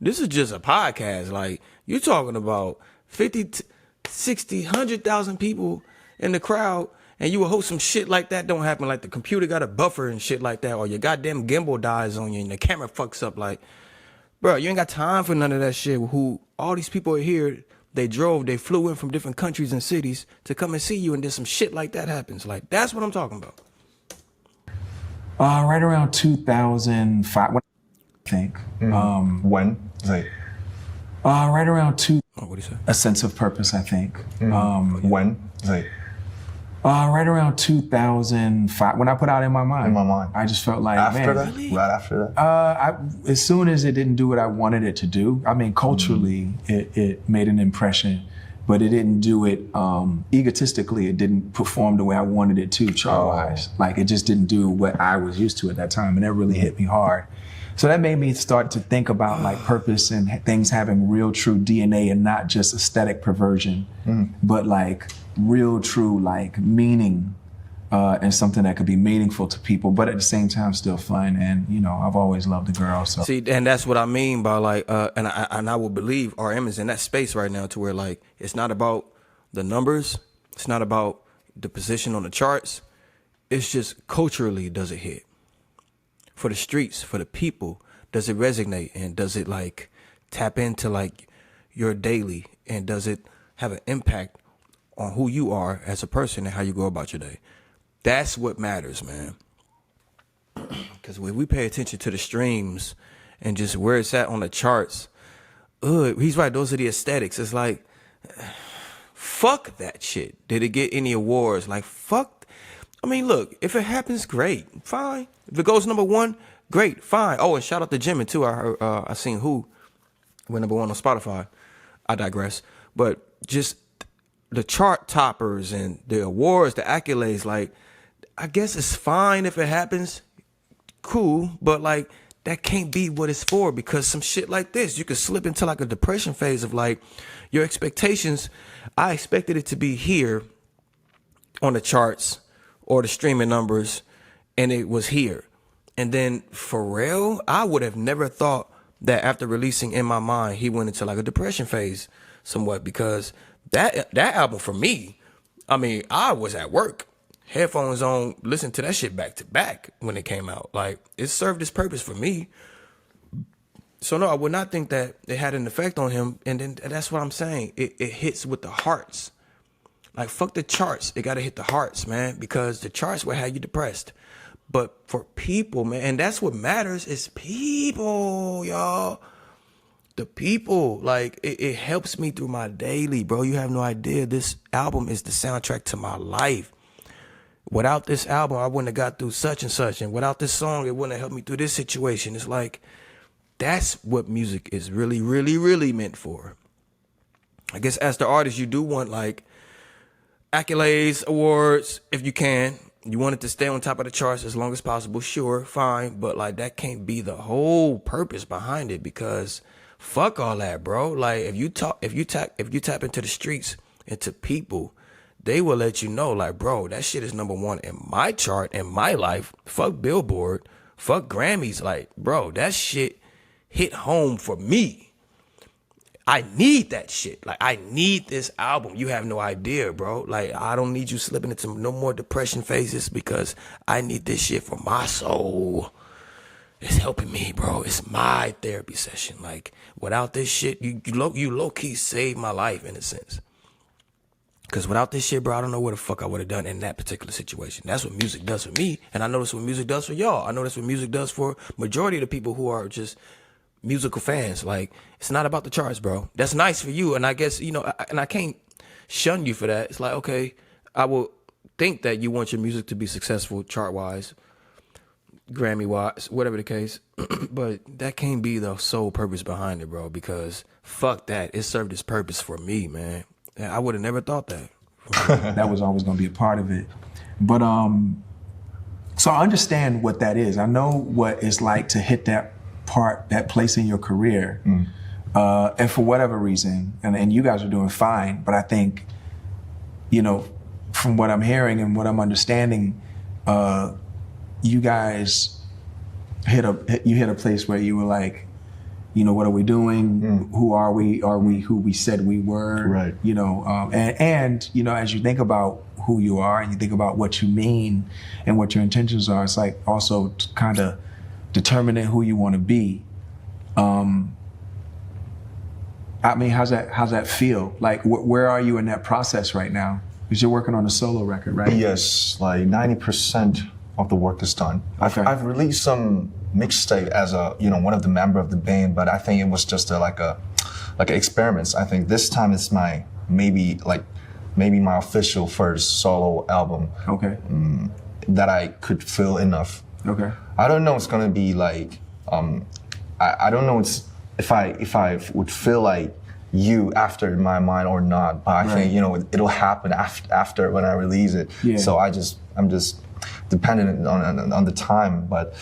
This is just a podcast. Like, you're talking about 50, 60, 100,000 people in the crowd, and you will hope some shit like that don't happen. Like the computer got a buffer and shit like that, or your goddamn gimbal dies on you and the camera fucks up. Like, bro, you ain't got time for none of that shit. Who all these people are here. They flew in from different countries and cities to come and see you, and then some shit like that happens. Like, that's what I'm talking about. Right around 2005, I think. When? Say. Right around what do you say? A sense of purpose, I think. When? Say. Right around 2005, when I put out In My Mind. In My Mind. I just felt like, after man. that? Really? Right after that? As soon as it didn't do what I wanted it to do, I mean, culturally, it made an impression, but it didn't do it egotistically. It didn't perform the way I wanted it to, chart-wise. Like, it just didn't do what I was used to at that time, and that really hit me hard. So that made me start to think about like purpose and things having real, true DNA, and not just aesthetic perversion, but like real, true, like meaning, and something that could be meaningful to people, but at the same time still fun. And you know, I've always loved the girl. So see, and that's what I mean by like, and I will believe RM is in that space right now to where like it's not about the numbers, it's not about the position on the charts, it's just culturally does it hit. For the streets, for the people, does it resonate, and does it like tap into like your daily, and does it have an impact on who you are as a person and how you go about your day? That's what matters, man. Because when we pay attention to the streams and just where it's at on the charts, he's right, those are the aesthetics. It's like, fuck that shit. Did it get any awards? Like, fuck. I mean, look, if it happens, great, fine. If it goes number one, great, fine. Oh, and shout out to Jimmy too. I heard, I seen Who went number one on Spotify. I digress. But just the chart toppers and the awards, the accolades, like, I guess it's fine if it happens. Cool, but like that can't be what it's for, because some shit like this, you could slip into like a depression phase of like your expectations. I expected it to be here on the charts or the streaming numbers, and it was here. And then Pharrell, I would have never thought that after releasing In My Mind, he went into like a depression phase somewhat, because that album for me, I mean, I was at work, headphones on, listening to that shit back to back when it came out. Like, it served its purpose for me. So no, I would not think that it had an effect on him. And then that's what I'm saying. It hits with the hearts. Like, fuck the charts. It got to hit the hearts, man, because the charts will have you depressed. But for people, man, and that's what matters, is people, y'all. The people, like, it helps me through my daily, bro. You have no idea. This album is the soundtrack to my life. Without this album, I wouldn't have got through such and such. And without this song, it wouldn't have helped me through this situation. It's like, that's what music is really, really, really meant for. I guess as the artist, you do want, like, accolades, awards, if you can. You want it to stay on top of the charts as long as possible, sure, fine. But, like, that can't be the whole purpose behind it, because fuck all that, bro. Like, if you tap into the streets, into people, they will let you know, like, bro, that shit is number one in my chart, in my life. Fuck Billboard, fuck Grammys. Like, bro, that shit hit home for me. I need that shit. Like, I need this album. You have no idea, bro. Like, I don't need you slipping into no more depression phases, because I need this shit for my soul. It's helping me, bro. It's my therapy session. Like, without this shit, you low-key saved my life in a sense. Because without this shit, bro, I don't know what the fuck I would have done in that particular situation. That's what music does for me, and I know that's what music does for y'all. I know that's what music does for majority of the people who are just musical fans. Like, it's not about the charts, bro. That's nice for you, and I guess, you know, and I can't shun you for that. It's like, okay, I will think that you want your music to be successful chart-wise, Grammy-wise, whatever the case. But that can't be the sole purpose behind it, bro, because fuck that. It served its purpose for me, man. I would have never thought that. That was always going to be a part of it. But so I understand what that is. I know what it's like to hit that place in your career. And for whatever reason, and you guys are doing fine, but I think, you know, from what I'm hearing and what I'm understanding, you guys hit a place where you were like, you know, what are we doing? Who are we? Are we who we said we were? Right. You know, and you know, as you think about who you are and you think about what you mean and what your intentions are, it's like also kind of determining who you want to be. I mean, how's that feel? Like, where are you in that process right now? Because you're working on a solo record, right? Yes, like 90% of the work is done. Okay. I've released some mixtape as one of the member of the band, but I think it was just like experiments. I think this time it's maybe my official first solo album. Okay. That I could feel enough. Okay. I don't know it's gonna be like. I don't know if I would feel like you after in my mind or not, but I think it'll happen after when I release it. Yeah. So I'm just dependent on the time, but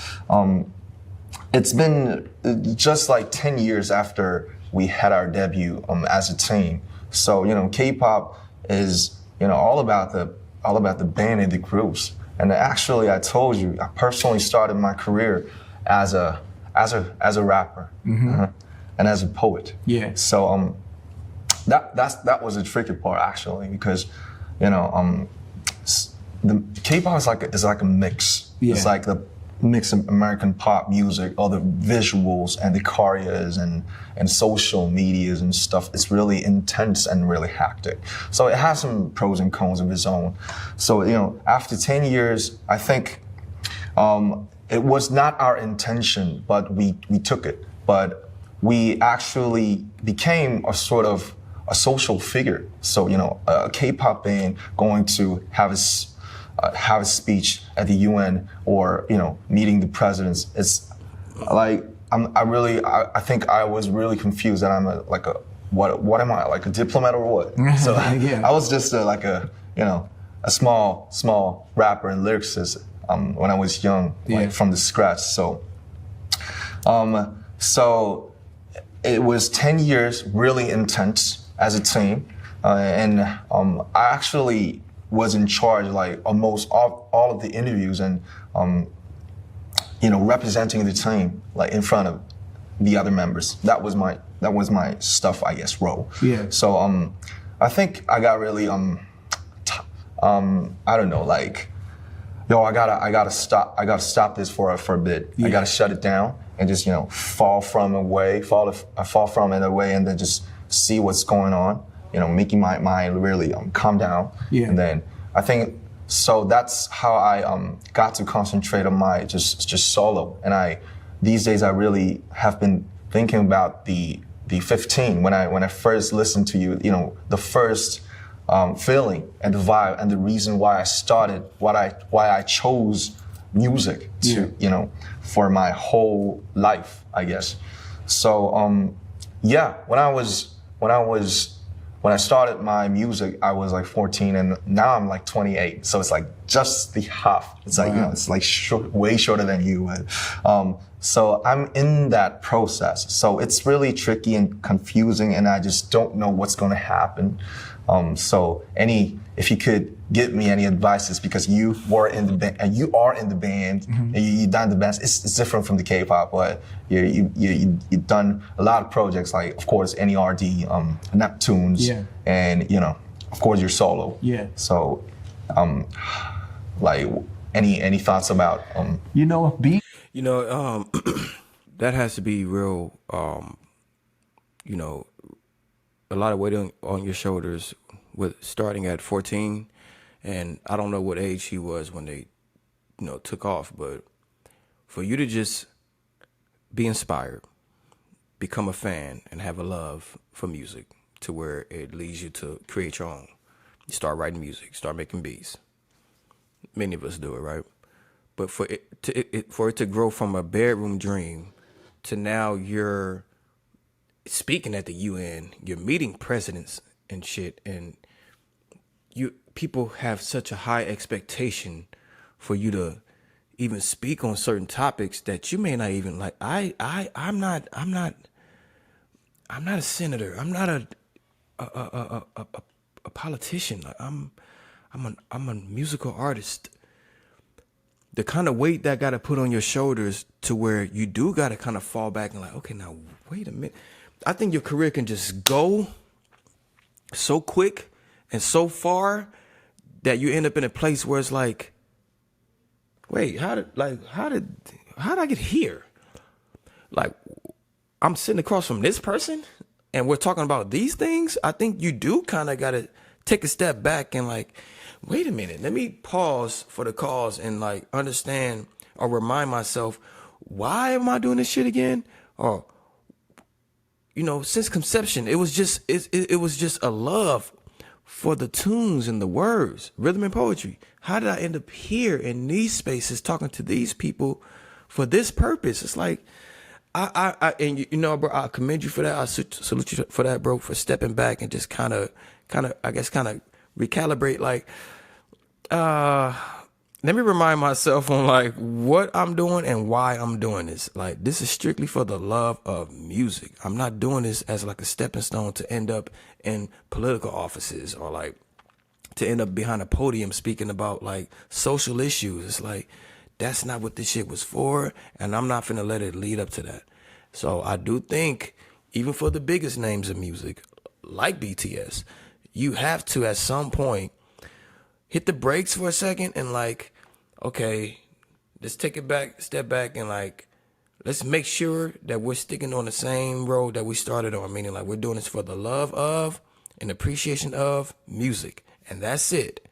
it's been just like 10 years after we had our debut as a team. So K-pop is all about the band and the groups. And actually, I told you, I personally started my career as a rapper and as a poet. Yeah. So that was the tricky part actually, because the K-pop is like a mix. Yeah. It's like the mix of American pop music, all the visuals and the choreos and social medias and stuff. It's really intense and really hectic. So it has some pros and cons of its own. So after 10 years, I think it was not our intention, but we took it. But we actually became a sort of a social figure. So a K-pop band going to have a speech at the UN or meeting the presidents. It's like I think I was really confused that I'm what am I, like a diplomat or what? So Yeah. I was just a small rapper and lyricist when I was young, from the scratch. So so it was 10 years really intense as a team, and I actually was in charge like almost all of the interviews and representing the team like in front of the other members. That was my stuff, I guess, role. Yeah. So I think I got really I don't know, like, I gotta stop this for a bit. Yeah. I gotta shut it down and just fall from it away and then just see what's going on. Making my mind really calm down. Yeah. And then I think so that's how I got to concentrate on my just solo. And these days I really have been thinking about the 15 when I first listened to you. The first feeling and the vibe and the reason why I started, why I chose music to for my whole life, I guess. So when I started my music, I was like 14, and now I'm like 28. So it's like just the half. It's like it's like way shorter than you. So I'm in that process. So it's really tricky and confusing, and I just don't know what's going to happen. So if you could give me any advices, because you were in the band and you are in the band, and you've done the band. It's different from the K-pop, but you've done a lot of projects, like of course NERD, Neptunes, and of course your solo. Yeah. So, like any thoughts about that has to be real. A lot of weight on your shoulders with starting at 14, and I don't know what age he was when they, took off, but for you to just be inspired, become a fan, and have a love for music to where it leads you to create your own. You start writing music, start making beats. Many of us do it, right? But for it to grow from a bedroom dream to now you're speaking at the UN, you're meeting presidents and shit, and people have such a high expectation for you to even speak on certain topics that you may not even like. I'm not a senator. I'm not a politician. I'm a musical artist. The kind of weight that got to put on your shoulders to where you do got to kind of fall back and like, okay, now wait a minute. I think your career can just go so quick and so far that you end up in a place where it's like, wait, how did I get here? Like, I'm sitting across from this person and we're talking about these things. I think you do kind of got to take a step back and like, wait a minute, let me pause for the cause and like understand or remind myself, why am I doing this shit again? Or, you know, since conception, it was just a love for the tunes and the words, rhythm and poetry. How did I end up here in these spaces talking to these people for this purpose? It's like, and you know, bro, I commend you for that. I salute you for that, bro, for stepping back and just kind of recalibrate. Like, let me remind myself on like what I'm doing and why I'm doing this. Like, this is strictly for the love of music. I'm not doing this as like a stepping stone to end up in political offices or like to end up behind a podium speaking about like social issues. It's like, that's not what this shit was for, and I'm not finna let it lead up to that. So I do think, even for the biggest names of music, like BTS, you have to at some point hit the brakes for a second and like, okay, let's take it back, step back, and like, let's make sure that we're sticking on the same road that we started on, meaning like we're doing this for the love of and appreciation of music, and that's it.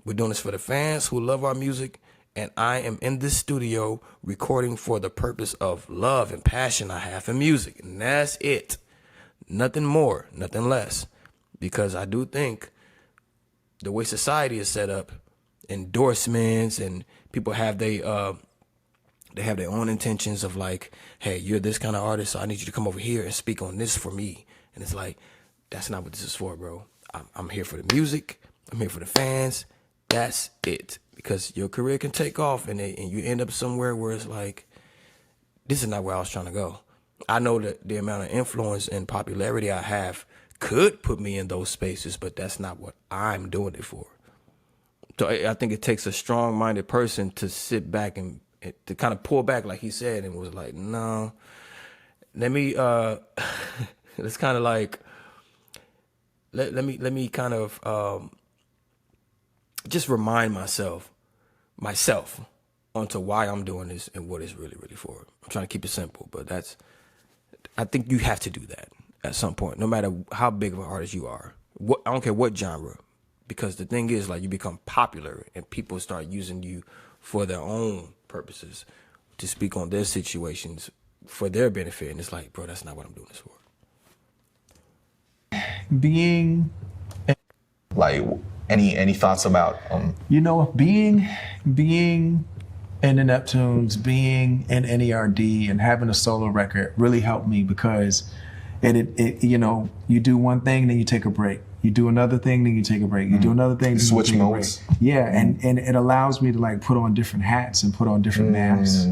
We're doing this for the fans who love our music, and I am in this studio recording for the purpose of love and passion I have for music, and that's it. Nothing more, nothing less, because I do think the way society is set up, endorsements and people have they have their own intentions of like, hey, you're this kind of artist, so I need you to come over here and speak on this for me. And it's like, that's not what this is for, bro. I'm here for the music. I'm here for the fans. That's it. Because your career can take off and you end up somewhere where it's like, this is not where I was trying to go. I know that the amount of influence and popularity I have could put me in those spaces, but that's not what I'm doing it for. So I think it takes a strong-minded person to sit back and to kind of pull back, like he said, and was like, no, let me, it's kind of like, let me kind of just remind myself onto why I'm doing this and what it's really, really for. I'm trying to keep it simple, but I think you have to do that at some point, no matter how big of an artist you are. I don't care what genre, because the thing is, like, you become popular and people start using you for their own purposes to speak on their situations for their benefit. And it's like, bro, that's not what I'm doing this for. Being, like, any thoughts about being in the Neptunes, being in NERD, and having a solo record really helped me, because it you do one thing, then you take a break. You do another thing, then you take a break. You do another thing, then switch you take modes. A break. Yeah, and it allows me to like put on different hats and put on different masks.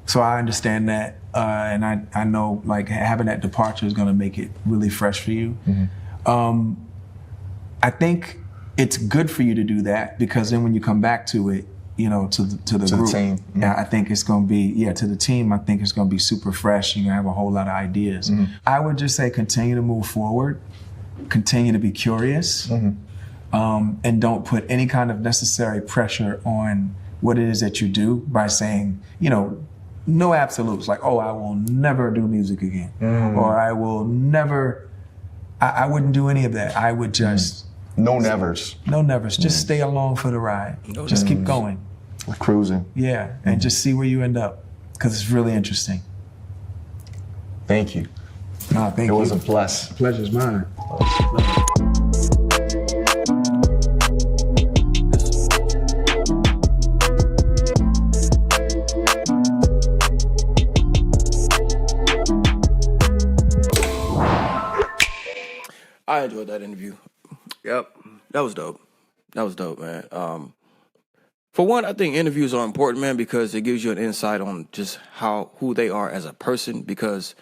So I understand that, and I know like having that departure is going to make it really fresh for you. I think it's good for you to do that, because then when you come back to it, to the group, team. Yeah, I think it's going to be, to the team, I think it's going to be super fresh. You're going to have a whole lot of ideas. I would just say continue to move forward, continue to be curious, and don't put any kind of necessary pressure on what it is that you do by saying, no absolutes, like, oh, I will never do music again, or I will never, I wouldn't do any of that. I would just... No nevers. No nevers. Just stay along for the ride. Just keep going. Cruising. Yeah, and just see where you end up, because it's really interesting. Thank you. No, thank you. It was a bless. Pleasure's mine. I enjoyed that interview. Yep, that was dope. That was dope, man. For one, I think interviews are important, man, because it gives you an insight on just who they are as a person. Because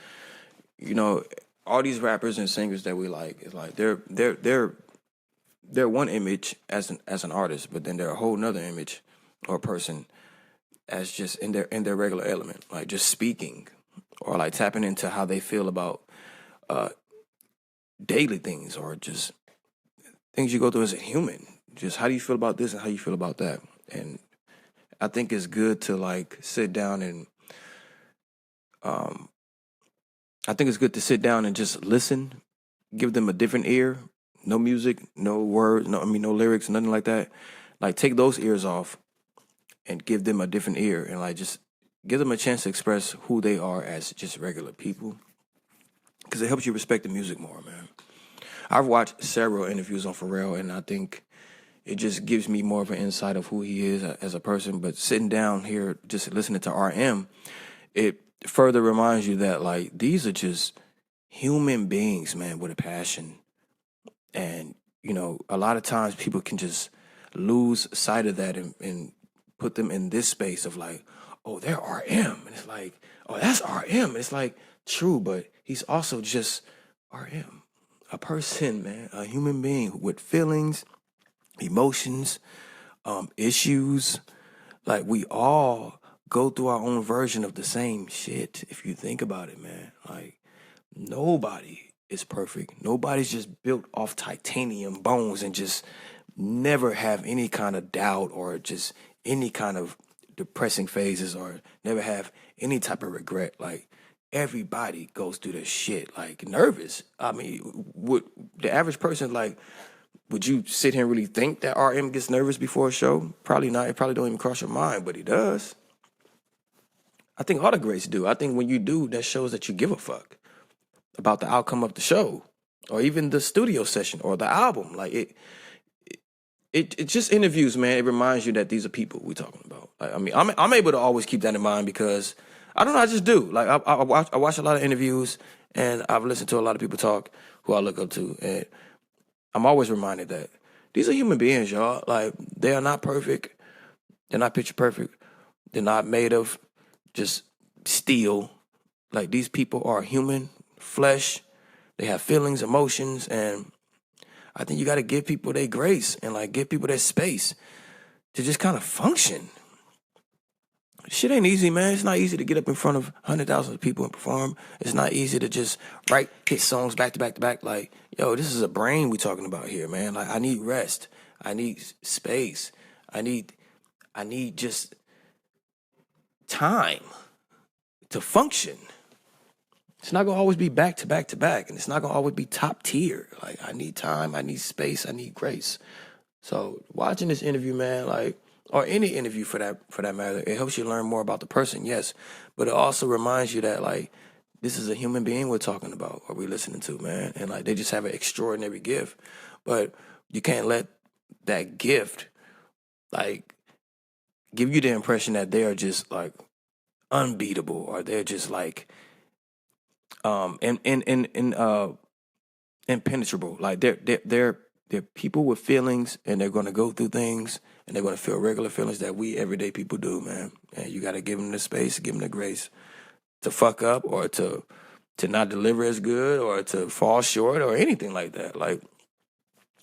all these rappers and singers that we like, is like they're one image as an artist, but then they're a whole nother image or person as just in their regular element, like just speaking or like tapping into how they feel about daily things or just things you go through as a human. Just how do you feel about this and how you feel about that? And I think it's good to like sit down and just listen, give them a different ear, no music, no words, no lyrics, nothing like that. Like take those ears off and give them a different ear and like just give them a chance to express who they are as just regular people. Because it helps you respect the music more, man. I've watched several interviews on Pharrell and I think it just gives me more of an insight of who he is as a person. But sitting down here, just listening to RM, it further reminds you that, like, these are just human beings, man, with a passion. And, a lot of times people can just lose sight of that and put them in this space of, like, oh, they're RM. And it's like, oh, that's RM. And it's like, true, but he's also just RM. A person, man, a human being with feelings, emotions, issues. Like we all go through our own version of the same shit. If you think about it, man, like nobody is perfect. Nobody's just built off titanium bones and just never have any kind of doubt or just any kind of depressing phases or never have any type of regret. Like everybody goes through this shit, like nervous. I mean, would the average person like, would you sit here and really think that RM gets nervous before a show? Probably not. It probably don't even cross your mind, but he does. I think all the greats do. I think when you do, that shows that you give a fuck about the outcome of the show or even the studio session or the album. Like it just interviews, man. It reminds you that these are people we're talking about. Like, I mean, I'm able to always keep that in mind because I don't know, I just do. Like I watch a lot of interviews and I've listened to a lot of people talk who I look up to, and I'm always reminded that these are human beings, y'all. Like, they are not perfect. They're not picture perfect. They're not made of just steel. Like, these people are human, flesh. They have feelings, emotions, and I think you got to give people their grace and, like, give people their space to just kind of function. Shit ain't easy, man. It's not easy to get up in front of 100,000 people and perform. It's not easy to just write hit songs back to back to back. Like, yo, this is a brain we talking about here, man. Like, I need rest. I need space. I need just time to function. It's not gonna always be back to back to back, and it's not gonna always be top tier. Like, I need time. I need space. I need grace. So watching this interview, man, like, or any interview for that matter, it helps you learn more about the person, yes. But it also reminds you that, like, this is a human being we're talking about or we're listening to, man. And, like, they just have an extraordinary gift. But you can't let that gift, like, give you the impression that they are just, like, unbeatable or they're just, like, impenetrable. Like, they're people with feelings and they're going to go through things and they're going to feel regular feelings that we everyday people do, man. And you got to give them the space, give them the grace to fuck up or to not deliver as good or to fall short or anything like that. Like,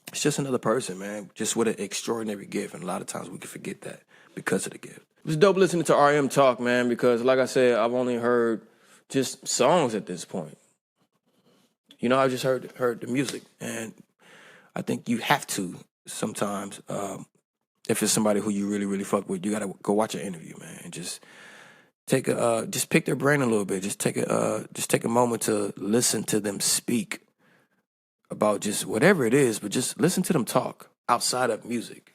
it's just another person, man, just with an extraordinary gift. And a lot of times we can forget that because of the gift. It was dope listening to RM talk, man, because like I said, I've only heard just songs at this point. I just heard the music. And I think you have to sometimes, if it's somebody who you really, really fuck with, you gotta go watch an interview, man, and just just pick their brain a little bit. Just take a moment to listen to them speak about just whatever it is, but just listen to them talk outside of music,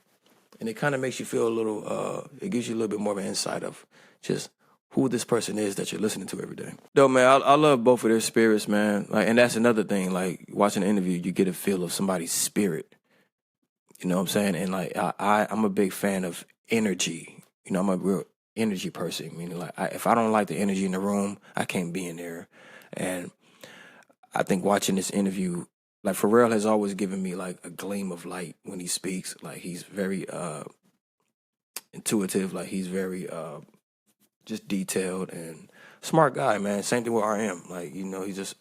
and it kind of makes you feel a little. It gives you a little bit more of an insight of just who this person is that you're listening to every day. Though, man, I love both of their spirits, man. Like, and that's another thing. Like, watching an interview, you get a feel of somebody's spirit. You know what I'm saying? And, like, I'm a big fan of energy. I'm a real energy person. Meaning, like, if I don't like the energy in the room, I can't be in there. And I think watching this interview Like Pharrell has always given me like a gleam of light when he speaks. Like he's very intuitive. Like he's very just detailed and smart guy, man. Same thing with RM. Like, you know, he's just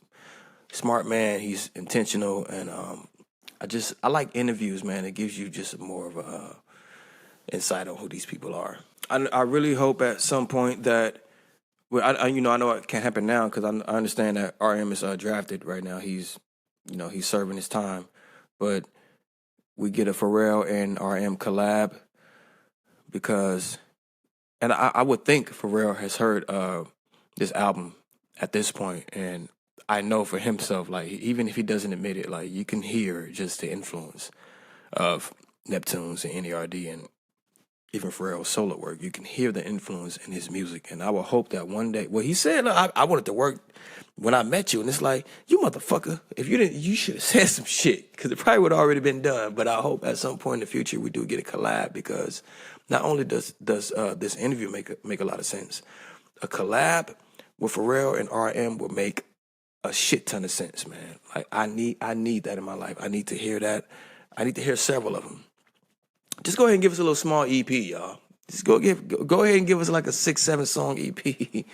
smart man. He's intentional, and I like interviews, man. It gives you just more of a insight on who these people are. I really hope at some point that, well, I know it can't happen now because I understand that RM is drafted right now. He's serving his time, but we get a Pharrell and RM collab because, and I would think Pharrell has heard this album at this point, and I know for himself, like even if he doesn't admit it, like you can hear just the influence of Neptunes and NERD and even Pharrell's solo work. You can hear the influence in his music, and I will hope that one day. Well, he said, I wanted to work when I met you, and it's like, you motherfucker, if you didn't, you should have said some shit, because it probably would have already been done. But I hope at some point in the future we do get a collab, because not only does this interview make a lot of sense, a collab with Pharrell and RM will make a shit ton of sense, man. Like I need that in my life. I need to hear that. I need to hear several of them. Just go ahead and give us a little small EP, y'all. Just go ahead and give us like a 6-7 song EP,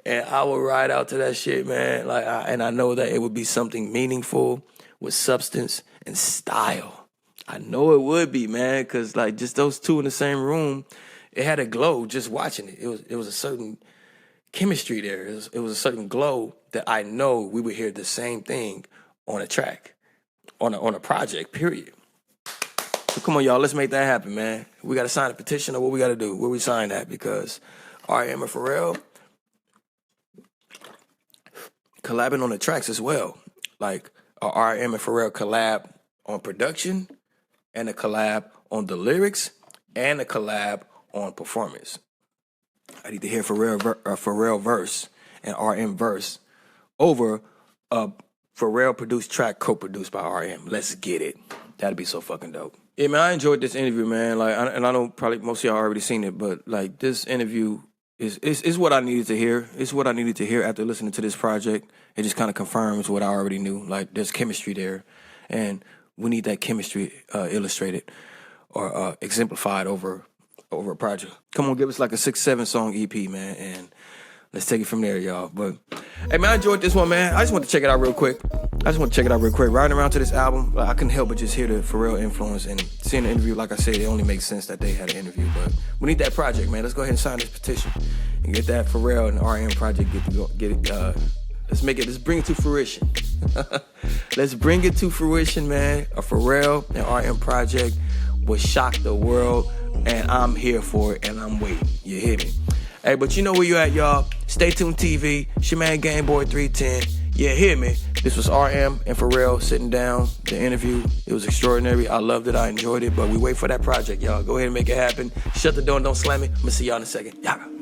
and I will ride out to that shit, man. And I know that it would be something meaningful with substance and style. I know it would be, man, because like just those two in the same room, it had a glow just watching it. It was a certain chemistry there. It was a certain glow that I know we would hear the same thing on a track, on a project, period. So come on, y'all, let's make that happen, man. We got to sign a petition, or what we got to do? Where we sign that? Because RM and Pharrell collabing on the tracks as well. Like RM and Pharrell collab on production, and a collab on the lyrics, and a collab on performance. I need to hear Pharrell verse and RM verse over a Pharrell produced track co-produced by RM. Let's get it. That'd be so fucking dope. Yeah, man, I enjoyed this interview, man. Like, and I know probably most of y'all already seen it, but like this interview is what I needed to hear. It's what I needed to hear after listening to this project. It just kind of confirms what I already knew. Like, there's chemistry there, and we need that chemistry illustrated or exemplified over a project. Come on, give us like a 6-7 song EP, man, and let's take it from there, y'all. But hey, man, I enjoyed this one, man. I just want to check it out real quick. Riding around to this album, I couldn't help but just hear the Pharrell influence, and seeing the interview, like I said, it only makes sense that they had an interview. But we need that project, man. Let's go ahead and sign this petition and get that Pharrell and RM project. Let's bring it to fruition. Let's bring it to fruition, man. A Pharrell and RM project will shock the world, and I'm here for it, and I'm waiting. You hear me? Hey, but you know where you at, y'all. StayTuned TV. It's your man GameBoyy 310. Yeah, hear me. This was RM and Pharrell sitting down. The interview, it was extraordinary. I loved it. I enjoyed it. But we wait for that project, y'all. Go ahead and make it happen. Shut the door and don't slam it. I'm going to see y'all in a second. Y'all.